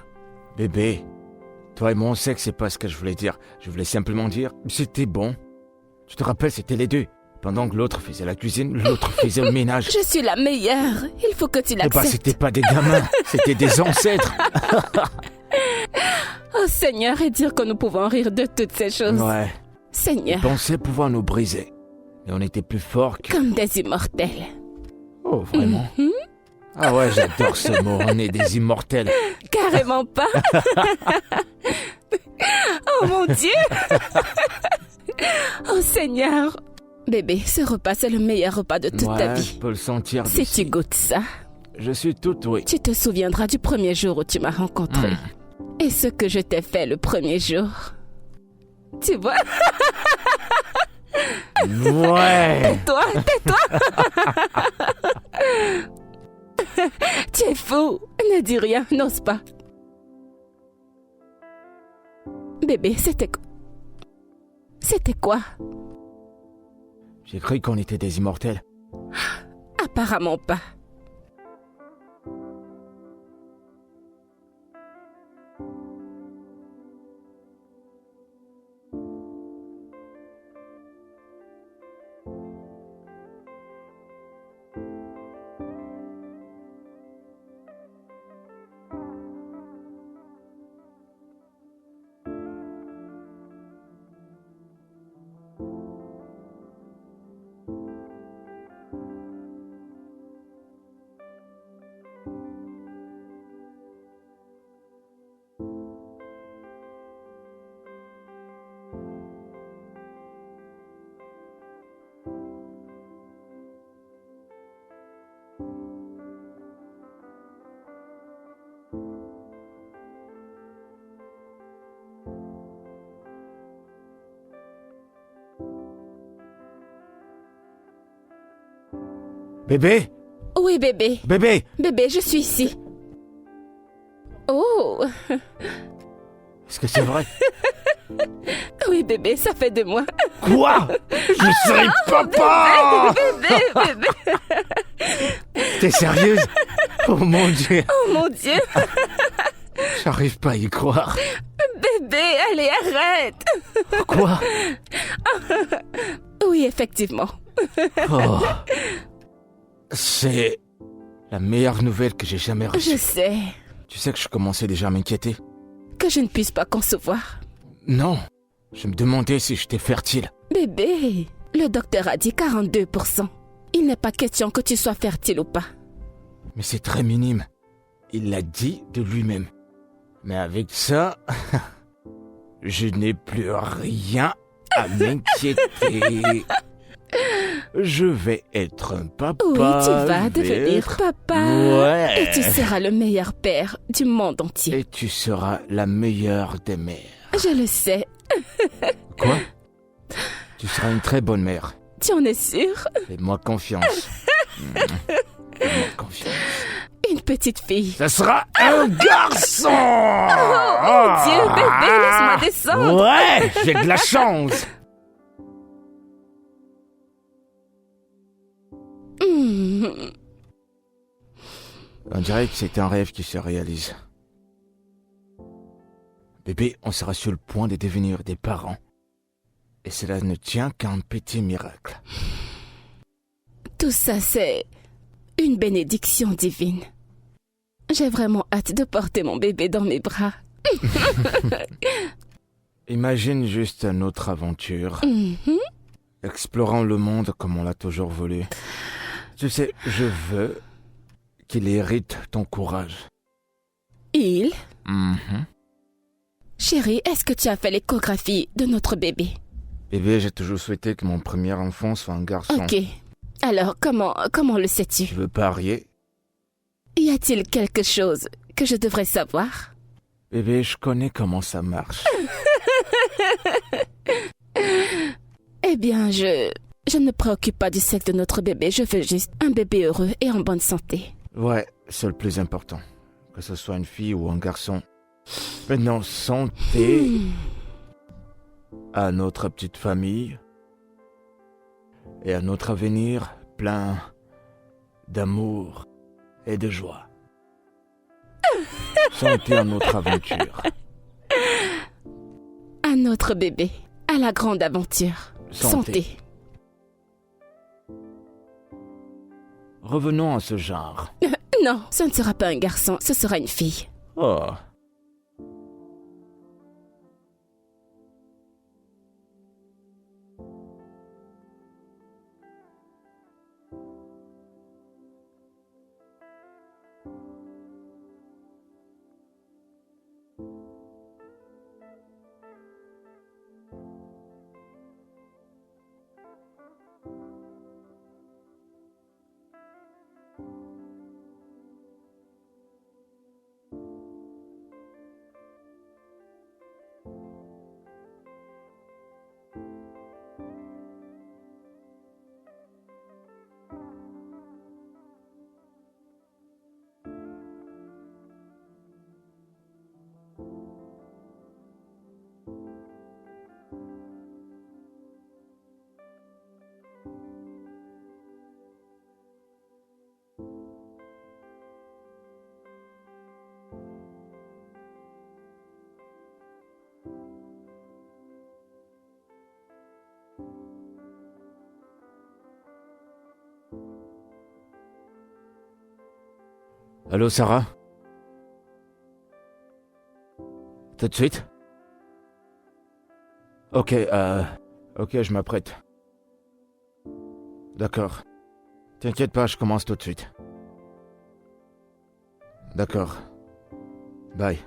Bébé, toi et moi on sait que c'est pas ce que je voulais dire. Je voulais simplement dire, c'était bon. Tu te rappelles, c'était les deux. Pendant que l'autre faisait la cuisine, l'autre faisait le ménage. Je suis la meilleure. Il faut que tu Eh bah, l'acceptes. c'était pas des gamins, c'était des ancêtres. Oh Seigneur, et dire que nous pouvons rire de toutes ces choses. Ouais. Seigneur, Ils pensaient pouvoir nous briser. Et on était plus forts que... comme des immortels. Oh, vraiment? Mhm. Ah ouais, j'adore ce mot, on est des immortels. Carrément pas. Oh mon Dieu. Oh Seigneur. Bébé, ce repas, c'est le meilleur repas de toute ta vie. Je peux le sentir Si d'ici. tu goûtes ça, Je suis tout oui. tu te souviendras du premier jour où tu m'as rencontré. Et ce que je t'ai fait le premier jour. Tu vois? Ouais. Toi, tais-toi. Tu es fou. Ne dis rien, n'ose pas. Bébé, c'était quoi? J'ai cru qu'on était des immortels. Apparemment pas. Bébé. Oui, bébé. Bébé. Bébé, je suis ici. Oh. Est-ce que c'est vrai? Oui, bébé, ça fait de moi. Quoi? Je serai papa. Bébé. T'es sérieuse? Oh mon Dieu. Oh mon Dieu. J'arrive pas à y croire. Bébé, allez, arrête. Quoi? Oui, effectivement. Oh. C'est la meilleure nouvelle que j'ai jamais reçue. Je sais Tu sais que je commençais déjà à m'inquiéter. que je ne puisse pas concevoir. Non. Je me demandais si j'étais fertile. Bébé, le docteur a dit 42%. Il n'est pas question que tu sois fertile ou pas. Mais c'est très minime. Il l'a dit de lui-même. Mais avec ça, je n'ai plus rien à m'inquiéter. Je vais être un papa. Oui, tu vas je vais devenir être- papa. Ouais. Et tu seras le meilleur père du monde entier. Et tu seras la meilleure des mères. Je le sais. Quoi? Tu seras une très bonne mère. Tu en es sûr? Fais-moi confiance. Fais-moi confiance. Une petite fille. Ça sera un garçon! Oh mon Dieu, bébé, laisse-moi descendre. Ouais, j'ai de la chance. Hmm. On dirait que c'est un rêve qui se réalise. Bébé, on sera sur le point de devenir des parents. Et cela ne tient qu'à un petit miracle. Tout ça, c'est une bénédiction divine. J'ai vraiment hâte de porter mon bébé dans mes bras. Imagine juste une autre aventure. Mhm. Explorant le monde comme on l'a toujours voulu. Tu sais, je veux qu'il hérite ton courage. Il, Mhm. chérie, est-ce que tu as fait l'échographie de notre bébé? Bébé, j'ai toujours souhaité que mon premier enfant soit un garçon. Ok. Alors, comment le sais-tu? Tu veux parier? Y a-t-il quelque chose que je devrais savoir? Bébé, je connais comment ça marche. Eh bien, je ne me préoccupe pas du sexe de notre bébé. Je veux juste un bébé heureux et en bonne santé. Ouais, c'est le plus important. Que ce soit une fille ou un garçon. Maintenant, santé à notre petite famille et à notre avenir plein d'amour et de joie. Santé à notre aventure. À notre bébé, à la grande aventure. Santé. Revenons à ce genre. Non, ce ne sera pas un garçon, ce sera une fille. Oh. Allô, Sarah? Tout de suite? Ok, je m'apprête. D'accord. T'inquiète pas, je commence tout de suite. D'accord. Bye.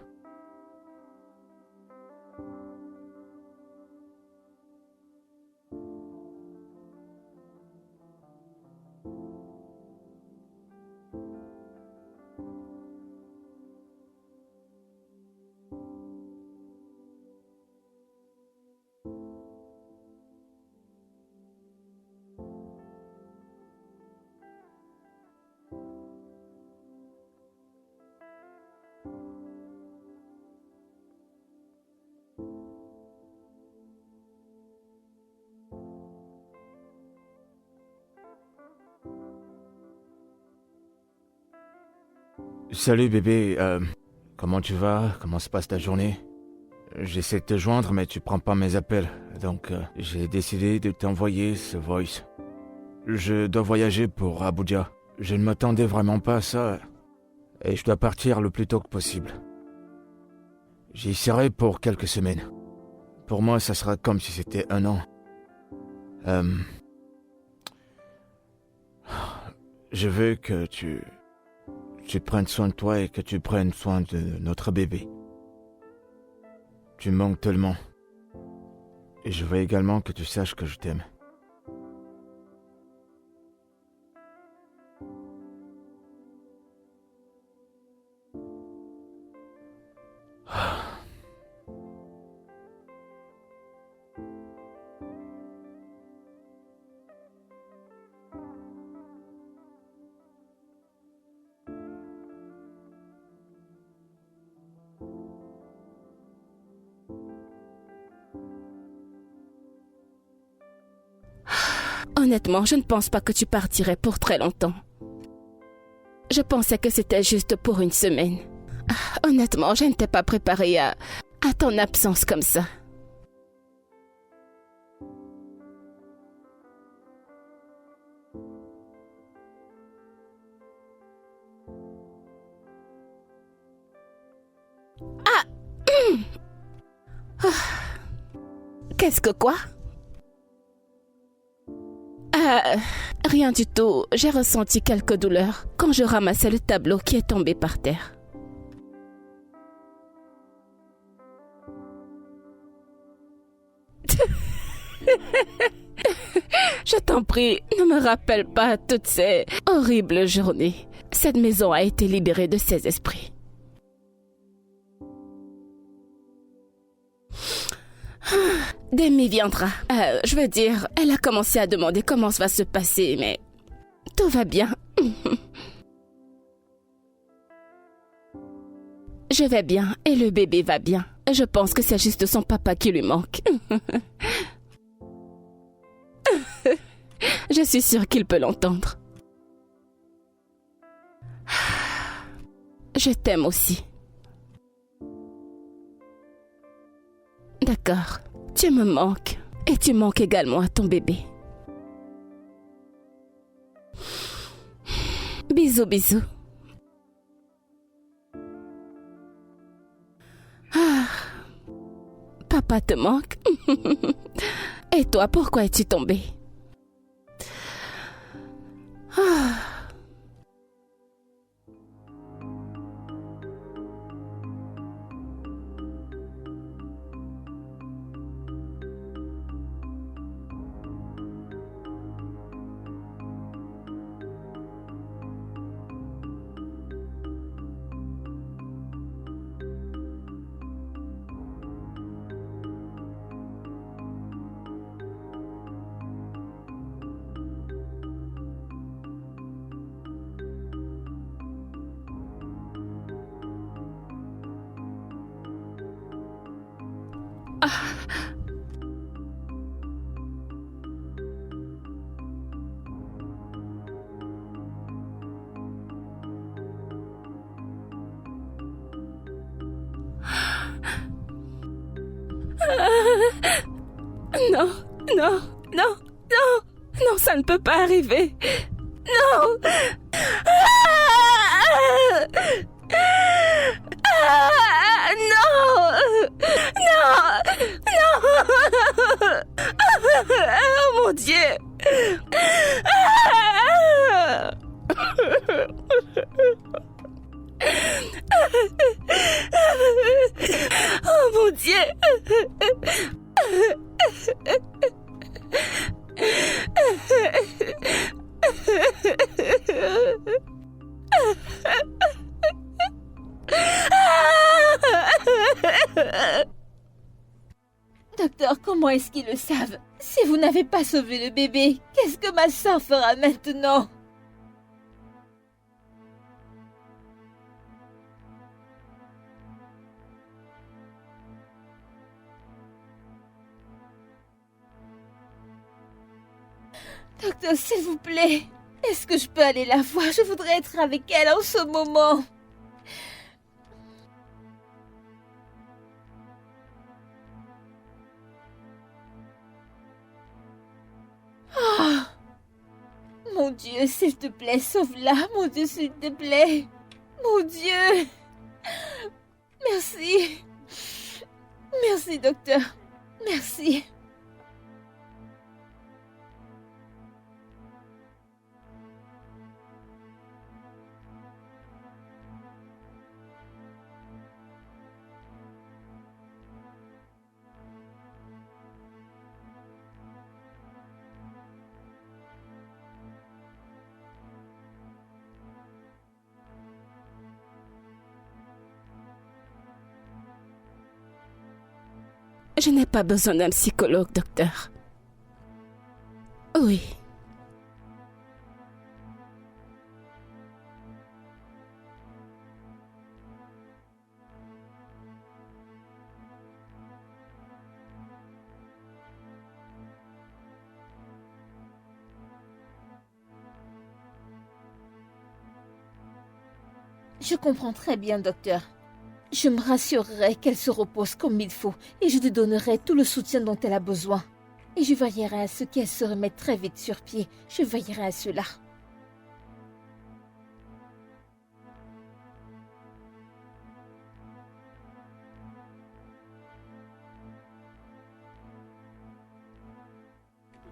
Salut bébé, comment tu vas? Comment se passe ta journée? J'essaie de te joindre mais tu prends pas mes appels, donc j'ai décidé de t'envoyer ce voice. Je dois voyager pour Abuja. Je ne m'attendais vraiment pas à ça et je dois partir le plus tôt que possible. J'y serai pour quelques semaines. Pour moi, ça sera comme si c'était un an. Je veux que tu prennes soin de toi et que tu prennes soin de notre bébé. Tu me manques tellement. Et je veux également que tu saches que je t'aime. Honnêtement, je ne pense pas que tu partirais pour très longtemps. Je pensais que c'était juste pour une semaine. Honnêtement, je n'étais pas préparée à ton absence comme ça. Qu'est-ce que quoi? Rien du tout. J'ai ressenti quelques douleurs quand je ramassais le tableau qui est tombé par terre. Je t'en prie, ne me rappelle pas toutes ces horribles journées. Cette maison a été libérée de ses esprits. Demi viendra. Je veux dire, elle a commencé à demander comment ça va se passer, mais tout va bien. Je vais bien et le bébé va bien. Je pense que c'est juste son papa qui lui manque. Je suis sûre qu'il peut l'entendre. Je t'aime aussi. D'accord. Tu me manques. Et tu manques également à ton bébé. Bisous, bisous. Papa te manque. Et toi, pourquoi es-tu tombé? Non, non, non, non, non, ça ne peut pas arriver. Non. qu'ils le savent. Si vous n'avez pas sauvé le bébé, qu'est-ce que ma sœur fera maintenant? Docteur, s'il vous plaît, est-ce que je peux aller la voir? Je voudrais être avec elle en ce moment. Ah! Mon Dieu, s'il te plaît, sauve-la. Mon Dieu, s'il te plaît. Mon Dieu. Merci. Merci, docteur. Merci. Je n'ai pas besoin d'un psychologue, docteur. Oui. Je comprends très bien, docteur. Je me rassurerai qu'elle se repose comme il faut et je lui donnerai tout le soutien dont elle a besoin. Et je veillerai à ce qu'elle se remette très vite sur pied. Je veillerai à cela.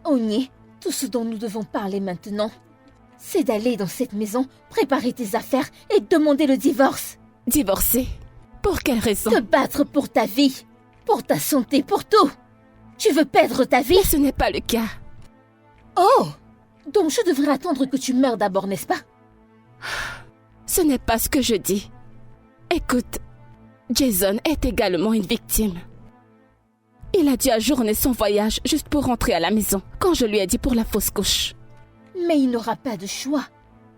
Ogné, tout ce dont nous devons parler maintenant, c'est d'aller dans cette maison, préparer tes affaires et demander le divorce. Divorcer? Pour quelle raison? Te battre pour ta vie, pour ta santé, pour tout. Tu veux perdre ta vie? Mais ce n'est pas le cas. Oh! Donc je devrais attendre que tu meurs d'abord, n'est-ce pas? Ce n'est pas ce que je dis. Écoute, Jason est également une victime. Il a dû ajourner son voyage juste pour rentrer à la maison, quand je lui ai dit pour la fausse couche. Mais il n'aura pas de choix,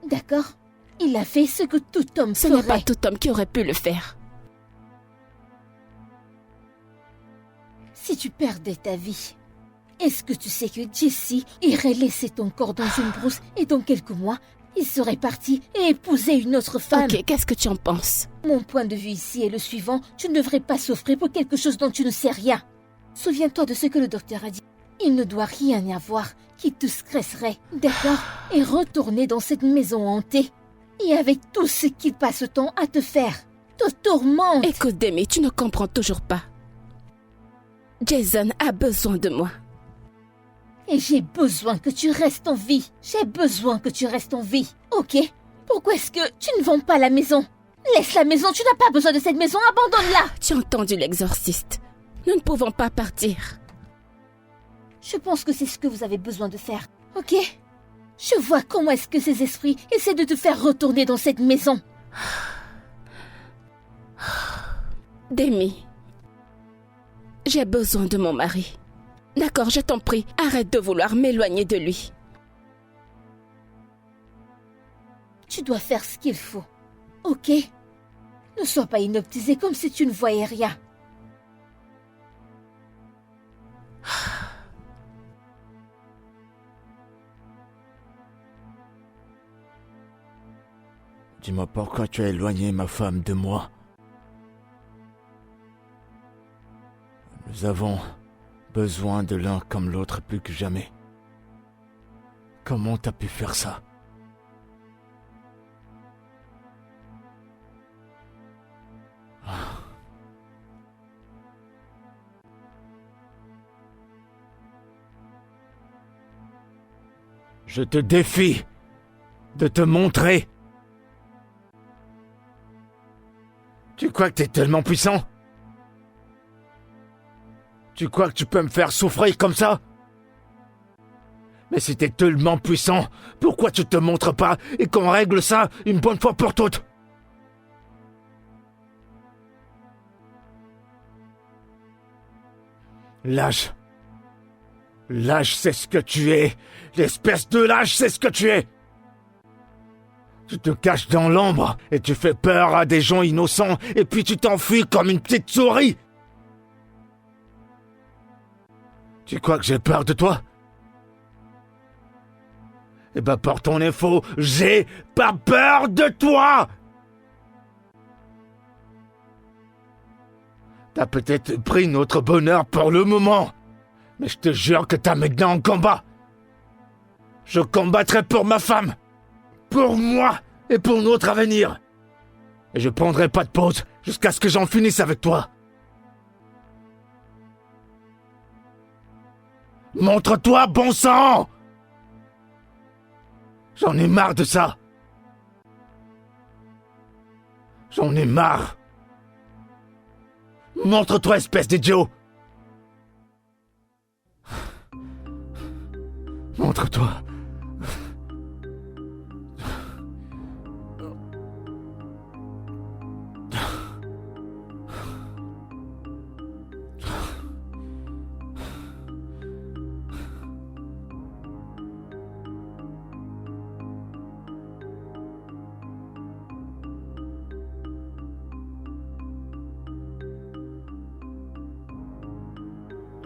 d'accord? Il a fait ce que tout homme Ce ferait. n'est pas tout homme qui aurait pu le faire. Si tu perdais ta vie, est-ce que tu sais que Jesse irait laisser ton corps dans une brousse et dans quelques mois, il serait parti et épouser une autre femme? Ok, qu'est-ce que tu en penses? Mon point de vue ici est le suivant, tu ne devrais pas souffrir pour quelque chose dont tu ne sais rien. Souviens-toi de ce que le docteur a dit. Il ne doit rien y avoir qui te stresserait, d'accord? Et retourner dans cette maison hantée. Et avec tout ce qu'il passe le temps à te faire, te tourmente. Écoute, Demi, tu ne comprends toujours pas. Jason a besoin de moi. Et j'ai besoin que tu restes en vie. J'ai besoin que tu restes en vie, ok? Pourquoi est-ce que tu ne vends pas la maison? Laisse la maison, tu n'as pas besoin de cette maison, abandonne-la. Tu as entendu l'exorciste. Nous ne pouvons pas partir. Je pense que c'est ce que vous avez besoin de faire, ok? Je vois comment est-ce que ces esprits essaient de te faire retourner dans cette maison. Demi, j'ai besoin de mon mari. D'accord, je t'en prie, arrête de vouloir m'éloigner de lui. Tu dois faire ce qu'il faut, ok? Ne sois pas inoptisé comme si tu ne voyais rien. Dis-moi pourquoi tu as éloigné ma femme de moi. Nous avons besoin de l'un comme l'autre plus que jamais. Comment t'as pu faire ça? Je te défie de te montrer. Tu crois que t'es tellement puissant? Tu crois que tu peux me faire souffrir comme ça? Mais si t'es tellement puissant, pourquoi tu te montres pas et qu'on règle ça une bonne fois pour toutes? Lâche. Lâche, c'est ce que tu es. L'espèce de lâche, c'est ce que tu es. Tu te caches dans l'ombre et tu fais peur à des gens innocents et puis tu t'enfuis comme une petite souris. Tu crois que j'ai peur de toi? Eh ben, pour ton info, j'ai pas peur de toi! T'as peut-être pris notre bonheur pour le moment, mais je te jure que t'as maintenant un combat. Je combattrai pour ma femme, pour moi et pour notre avenir. Et je prendrai pas de pause jusqu'à ce que j'en finisse avec toi. Montre-toi, bon sang! J'en ai marre de ça. J'en ai marre. Montre-toi, espèce d'idiot. Montre-toi.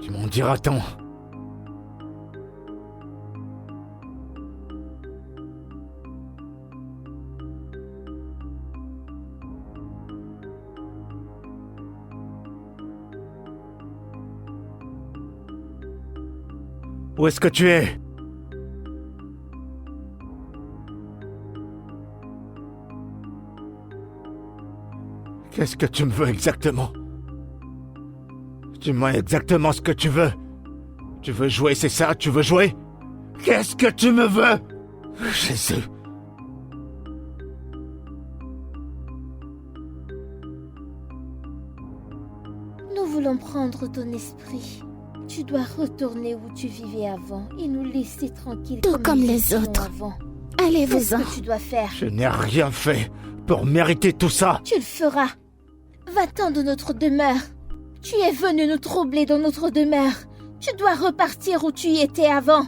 Tu m'en diras tant. Où est-ce que tu es? Qu'est-ce que tu me veux exactement? Dis-moi exactement ce que tu veux. Tu veux jouer, c'est ça? Tu veux jouer? Qu'est-ce que tu me veux? Jésus. Nous voulons prendre ton esprit. Tu dois retourner où tu vivais avant et nous laisser tranquilles Tout comme nous les étions autres. avant. Allez-vous-en. Qu'est-ce que tu dois faire? Je n'ai rien fait pour mériter tout ça. Tu le feras. Va-t'en de notre demeure. Tu es venu nous troubler dans notre demeure. Tu dois repartir où tu y étais avant.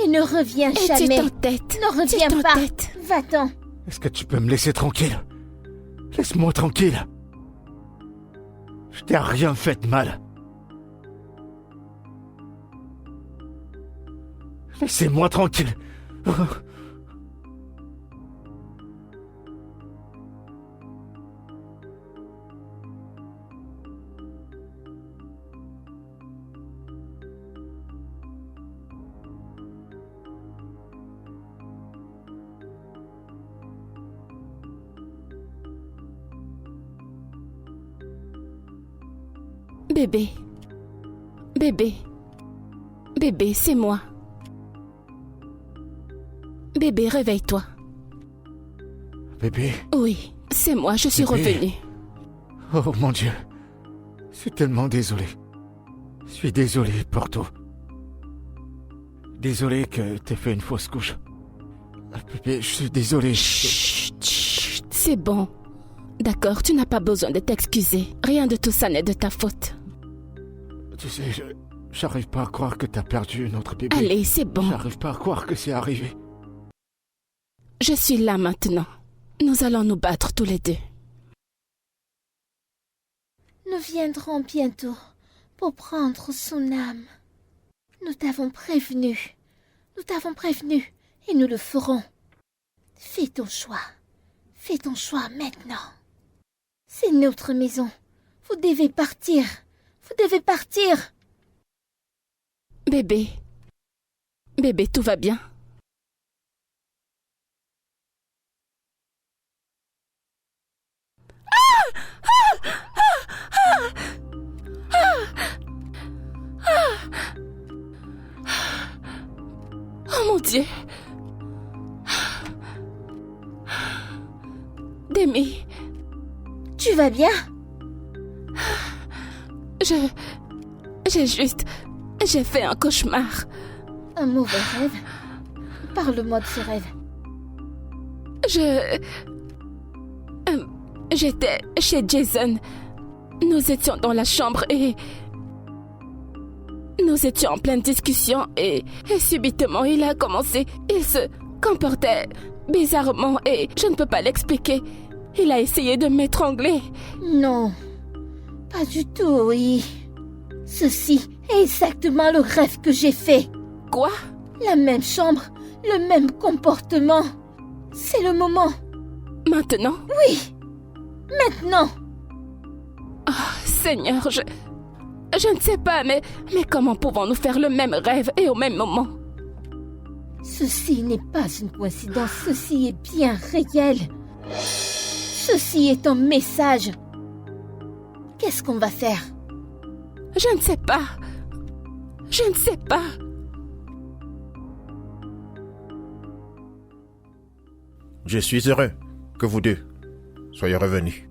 Et ne reviens Et jamais. tu t'entêtes. Ne reviens Tu pas. t'entêtes. Va-t'en. Est-ce que tu peux me laisser tranquille? Laisse-moi tranquille. Je t'ai rien fait de mal. Laissez-moi tranquille. Bébé. Bébé. Bébé, c'est moi. Bébé, réveille-toi. Bébé. Oui, c'est moi, je suis Bébé. revenue. Oh mon Dieu. Je suis tellement désolé. Je suis désolé pour tout. Désolé que t'aies fait une fausse couche. Bébé, je suis désolé. Chut, chut, c'est bon. D'accord, tu n'as pas besoin de t'excuser. Rien de tout ça n'est de ta faute. Tu sais, j'arrive pas à croire que t'as perdu notre bébé. Allez, c'est bon. J'arrive pas à croire que c'est arrivé. Je suis là maintenant. Nous allons nous battre tous les deux. Nous viendrons bientôt pour prendre son âme. Nous t'avons prévenu. Nous t'avons prévenu et nous le ferons. Fais ton choix. Fais ton choix maintenant. C'est notre maison. Vous devez partir. Vous devez partir. Bébé. Bébé, tout va bien? Oh mon Dieu. Demi, Tu vas bien? j'ai fait un cauchemar. Un mauvais rêve? Parle-moi de ce rêve. J'étais chez Jason. Nous étions dans la chambre et Nous étions en pleine discussion et subitement il a commencé. Il se comportait bizarrement et je ne peux pas l'expliquer. Il a essayé de m'étrangler. Non, pas du tout, oui. Ceci est exactement le rêve que j'ai fait. Quoi? La même chambre, le même comportement. C'est le moment. Maintenant? Oui, maintenant. Oh, Seigneur, je ne sais pas, mais comment pouvons-nous faire le même rêve et au même moment? Ceci n'est pas une coïncidence, ceci est bien réel. Ceci est un message. Qu'est-ce qu'on va faire? Je ne sais pas. Je ne sais pas. Je suis heureux que vous deux soyez revenus.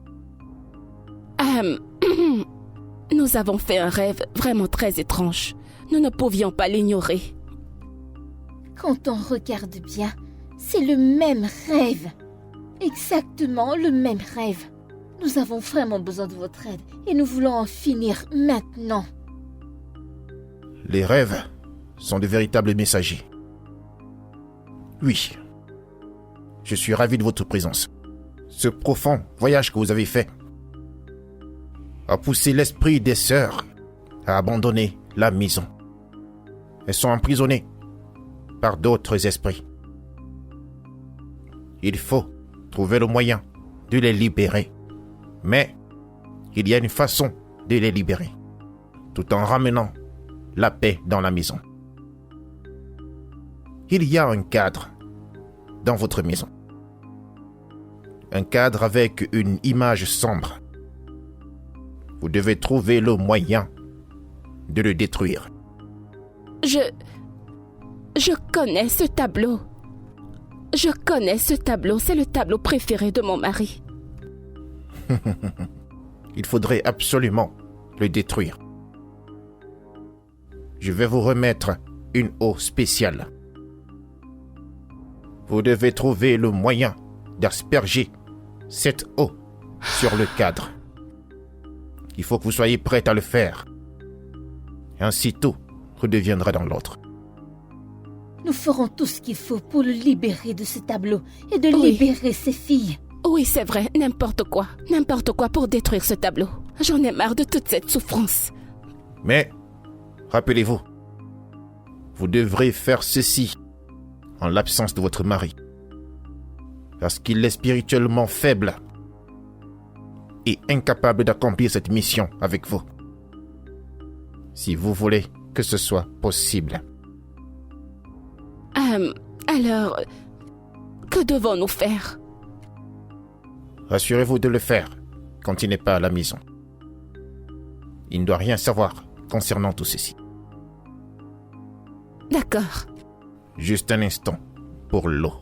Nous avons fait un rêve vraiment très étrange. Nous ne pouvions pas l'ignorer. Quand on regarde bien, c'est le même rêve. Exactement le même rêve. Nous avons vraiment besoin de votre aide et nous voulons en finir maintenant. Les rêves sont de véritables messagers. Oui, je suis ravi de votre présence. Ce profond voyage que vous avez fait a poussé l'esprit des sœurs à abandonner la maison. Elles sont emprisonnées par d'autres esprits. Il faut trouver le moyen de les libérer. Mais il y a une façon de les libérer, tout en ramenant la paix dans la maison. Il y a un cadre dans votre maison. Un cadre avec une image sombre. Vous devez trouver le moyen de le détruire. Je connais ce tableau. Je connais ce tableau. C'est le tableau préféré de mon mari. Il faudrait absolument le détruire. Je vais vous remettre une eau spéciale. Vous devez trouver le moyen d'asperger cette eau sur le cadre. Il faut que vous soyez prête à le faire. Ainsi tout redeviendra dans l'ordre. Nous ferons tout ce qu'il faut pour le libérer de ce tableau et de Oui. libérer ses filles. Oui, c'est vrai, n'importe quoi pour détruire ce tableau. J'en ai marre de toute cette souffrance. Mais, rappelez-vous, vous devrez faire ceci en l'absence de votre mari. Parce qu'il est spirituellement faible et incapable d'accomplir cette mission avec vous. Si vous voulez que ce soit possible. Alors, que devons-nous faire? Rassurez-vous de le faire quand il n'est pas à la maison. Il ne doit rien savoir concernant tout ceci. D'accord. Juste un instant pour l'eau.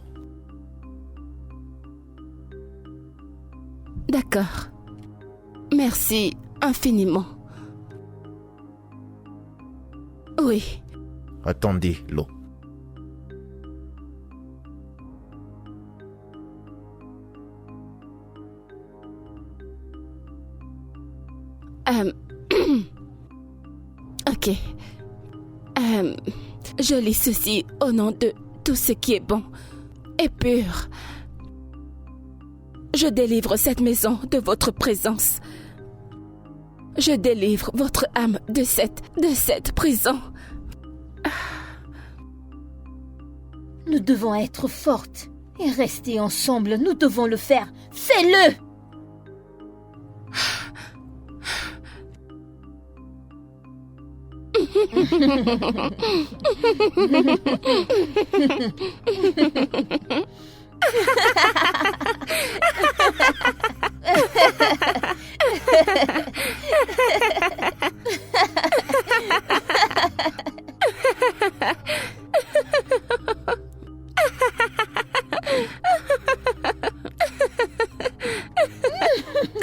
D'accord. Merci infiniment. Oui. Attendez l'eau. Ok. Je lis ceci au nom de tout ce qui est bon et pur. Je délivre cette maison de votre présence. Je délivre votre âme de cette prison. Nous devons être fortes et rester ensemble. Nous devons le faire. Fais-le!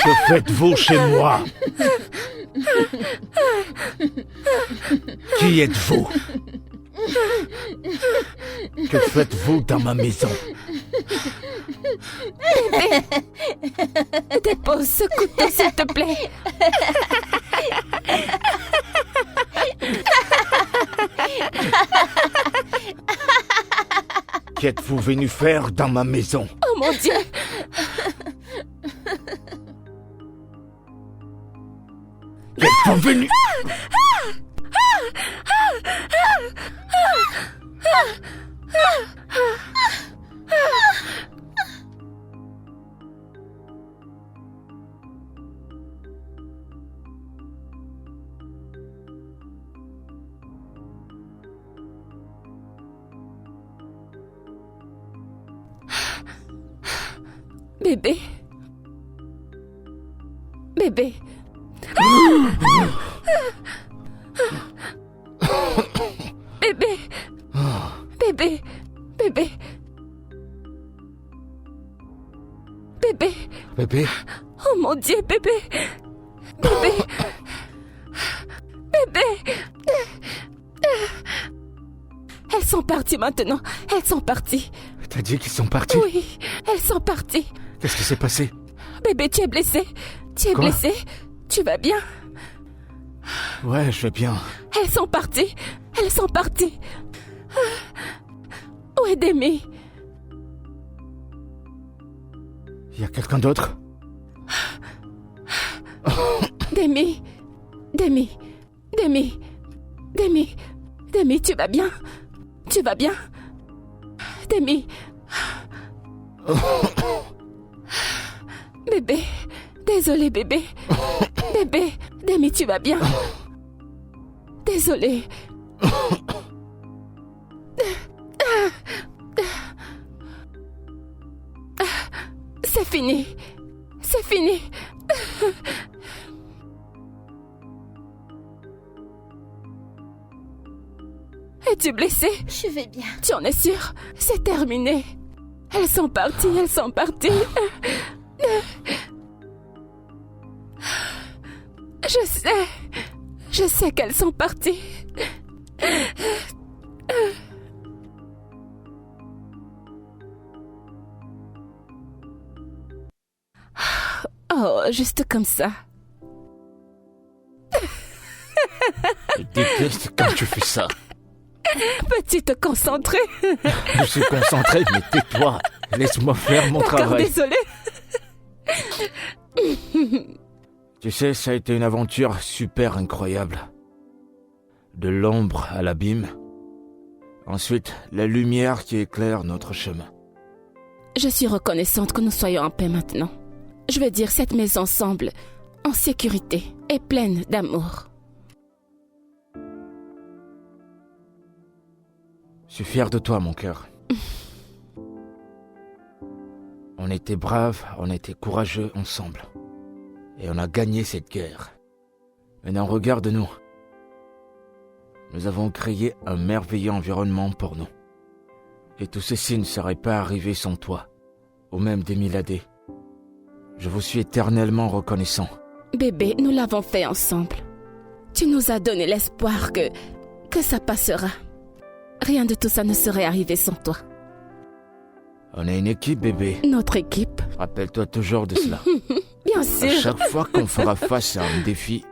Que faites-vous chez moi? Qui êtes-vous? Que faites-vous dans ma maison? Dépose ce couteau, s'il te plaît. qu'êtes-vous venu faire dans ma maison? Oh mon Dieu! Qu'êtes-vous venu? Bébé. Bébé. Bébé. Bébé. Bébé. Bébé. Bébé? Oh mon Dieu, bébé. Bébé. Bébé. Elles sont parties maintenant. Elles sont parties. T'as dit qu'ils sont partis? Oui, elles sont parties. Qu'est-ce qui s'est passé? Bébé, tu es blessé. Tu es Quoi? blessé. Tu vas bien? Ouais, je vais bien. Elles sont parties. Elles sont parties. Où est Demi? Y a quelqu'un d'autre? Demi. Demi. Demi. Demi. Demi, tu vas bien? Tu vas bien? Demi. Bébé. Désolé, bébé. Bébé. Demi, tu vas bien? Désolé. C'est fini. C'est fini. Es-tu blessée? Je vais bien. Tu en es sûre? C'est terminé. Elles sont parties, elles sont parties. Je sais qu'elles sont parties. Oh, juste comme ça. Je déteste quand tu fais ça. Peux-tu te concentrer? Je suis concentré, mais tais-toi. Laisse-moi faire mon D'accord, travail. désolé. Tu sais, ça a été une aventure super incroyable. De l'ombre à l'abîme. Ensuite, la lumière qui éclaire notre chemin. Je suis reconnaissante que nous soyons en paix maintenant. Je veux dire, cette maison semble en sécurité et pleine d'amour. Je suis fier de toi, mon cœur. On était braves, on était courageux ensemble. Et on a gagné cette guerre. Maintenant, regarde-nous. Nous avons créé un merveilleux environnement pour nous. Et tout ceci ne serait pas arrivé sans toi, ou même des Miladé. Je vous suis éternellement reconnaissant. Bébé, nous l'avons fait ensemble. Tu nous as donné l'espoir que ça passera. Rien de tout ça ne serait arrivé sans toi. On est une équipe, bébé. Notre équipe. Rappelle-toi toujours de cela. Bien À sûr. chaque fois qu'on fera face à un défi,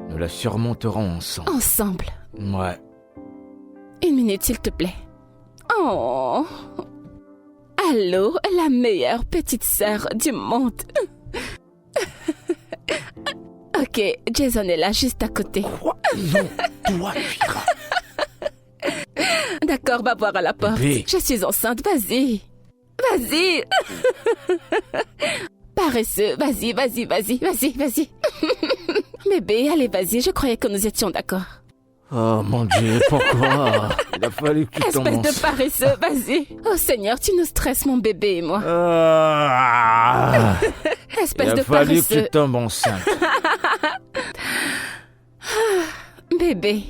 nous la surmonterons ensemble. Ensemble. Ouais. 1 minute, s'il te plaît. Oh. Allô, la meilleure petite sœur du monde. Ok, Jason est là, juste à côté. Quoi? Non, toi, tu iras. D'accord, va voir à la porte. Bébé. Je suis enceinte, vas-y. Vas-y. Paresseux, vas-y. Bébé, allez, vas-y, je croyais que nous étions d'accord. Oh mon Dieu, pourquoi? Il a fallu que tu tombes Espèce de enceinte. paresseux, vas-y. Oh Seigneur, tu nous stresses, mon bébé et moi. Il Espèce a de fallu que paresseux. tu tombes enceinte. Bébé.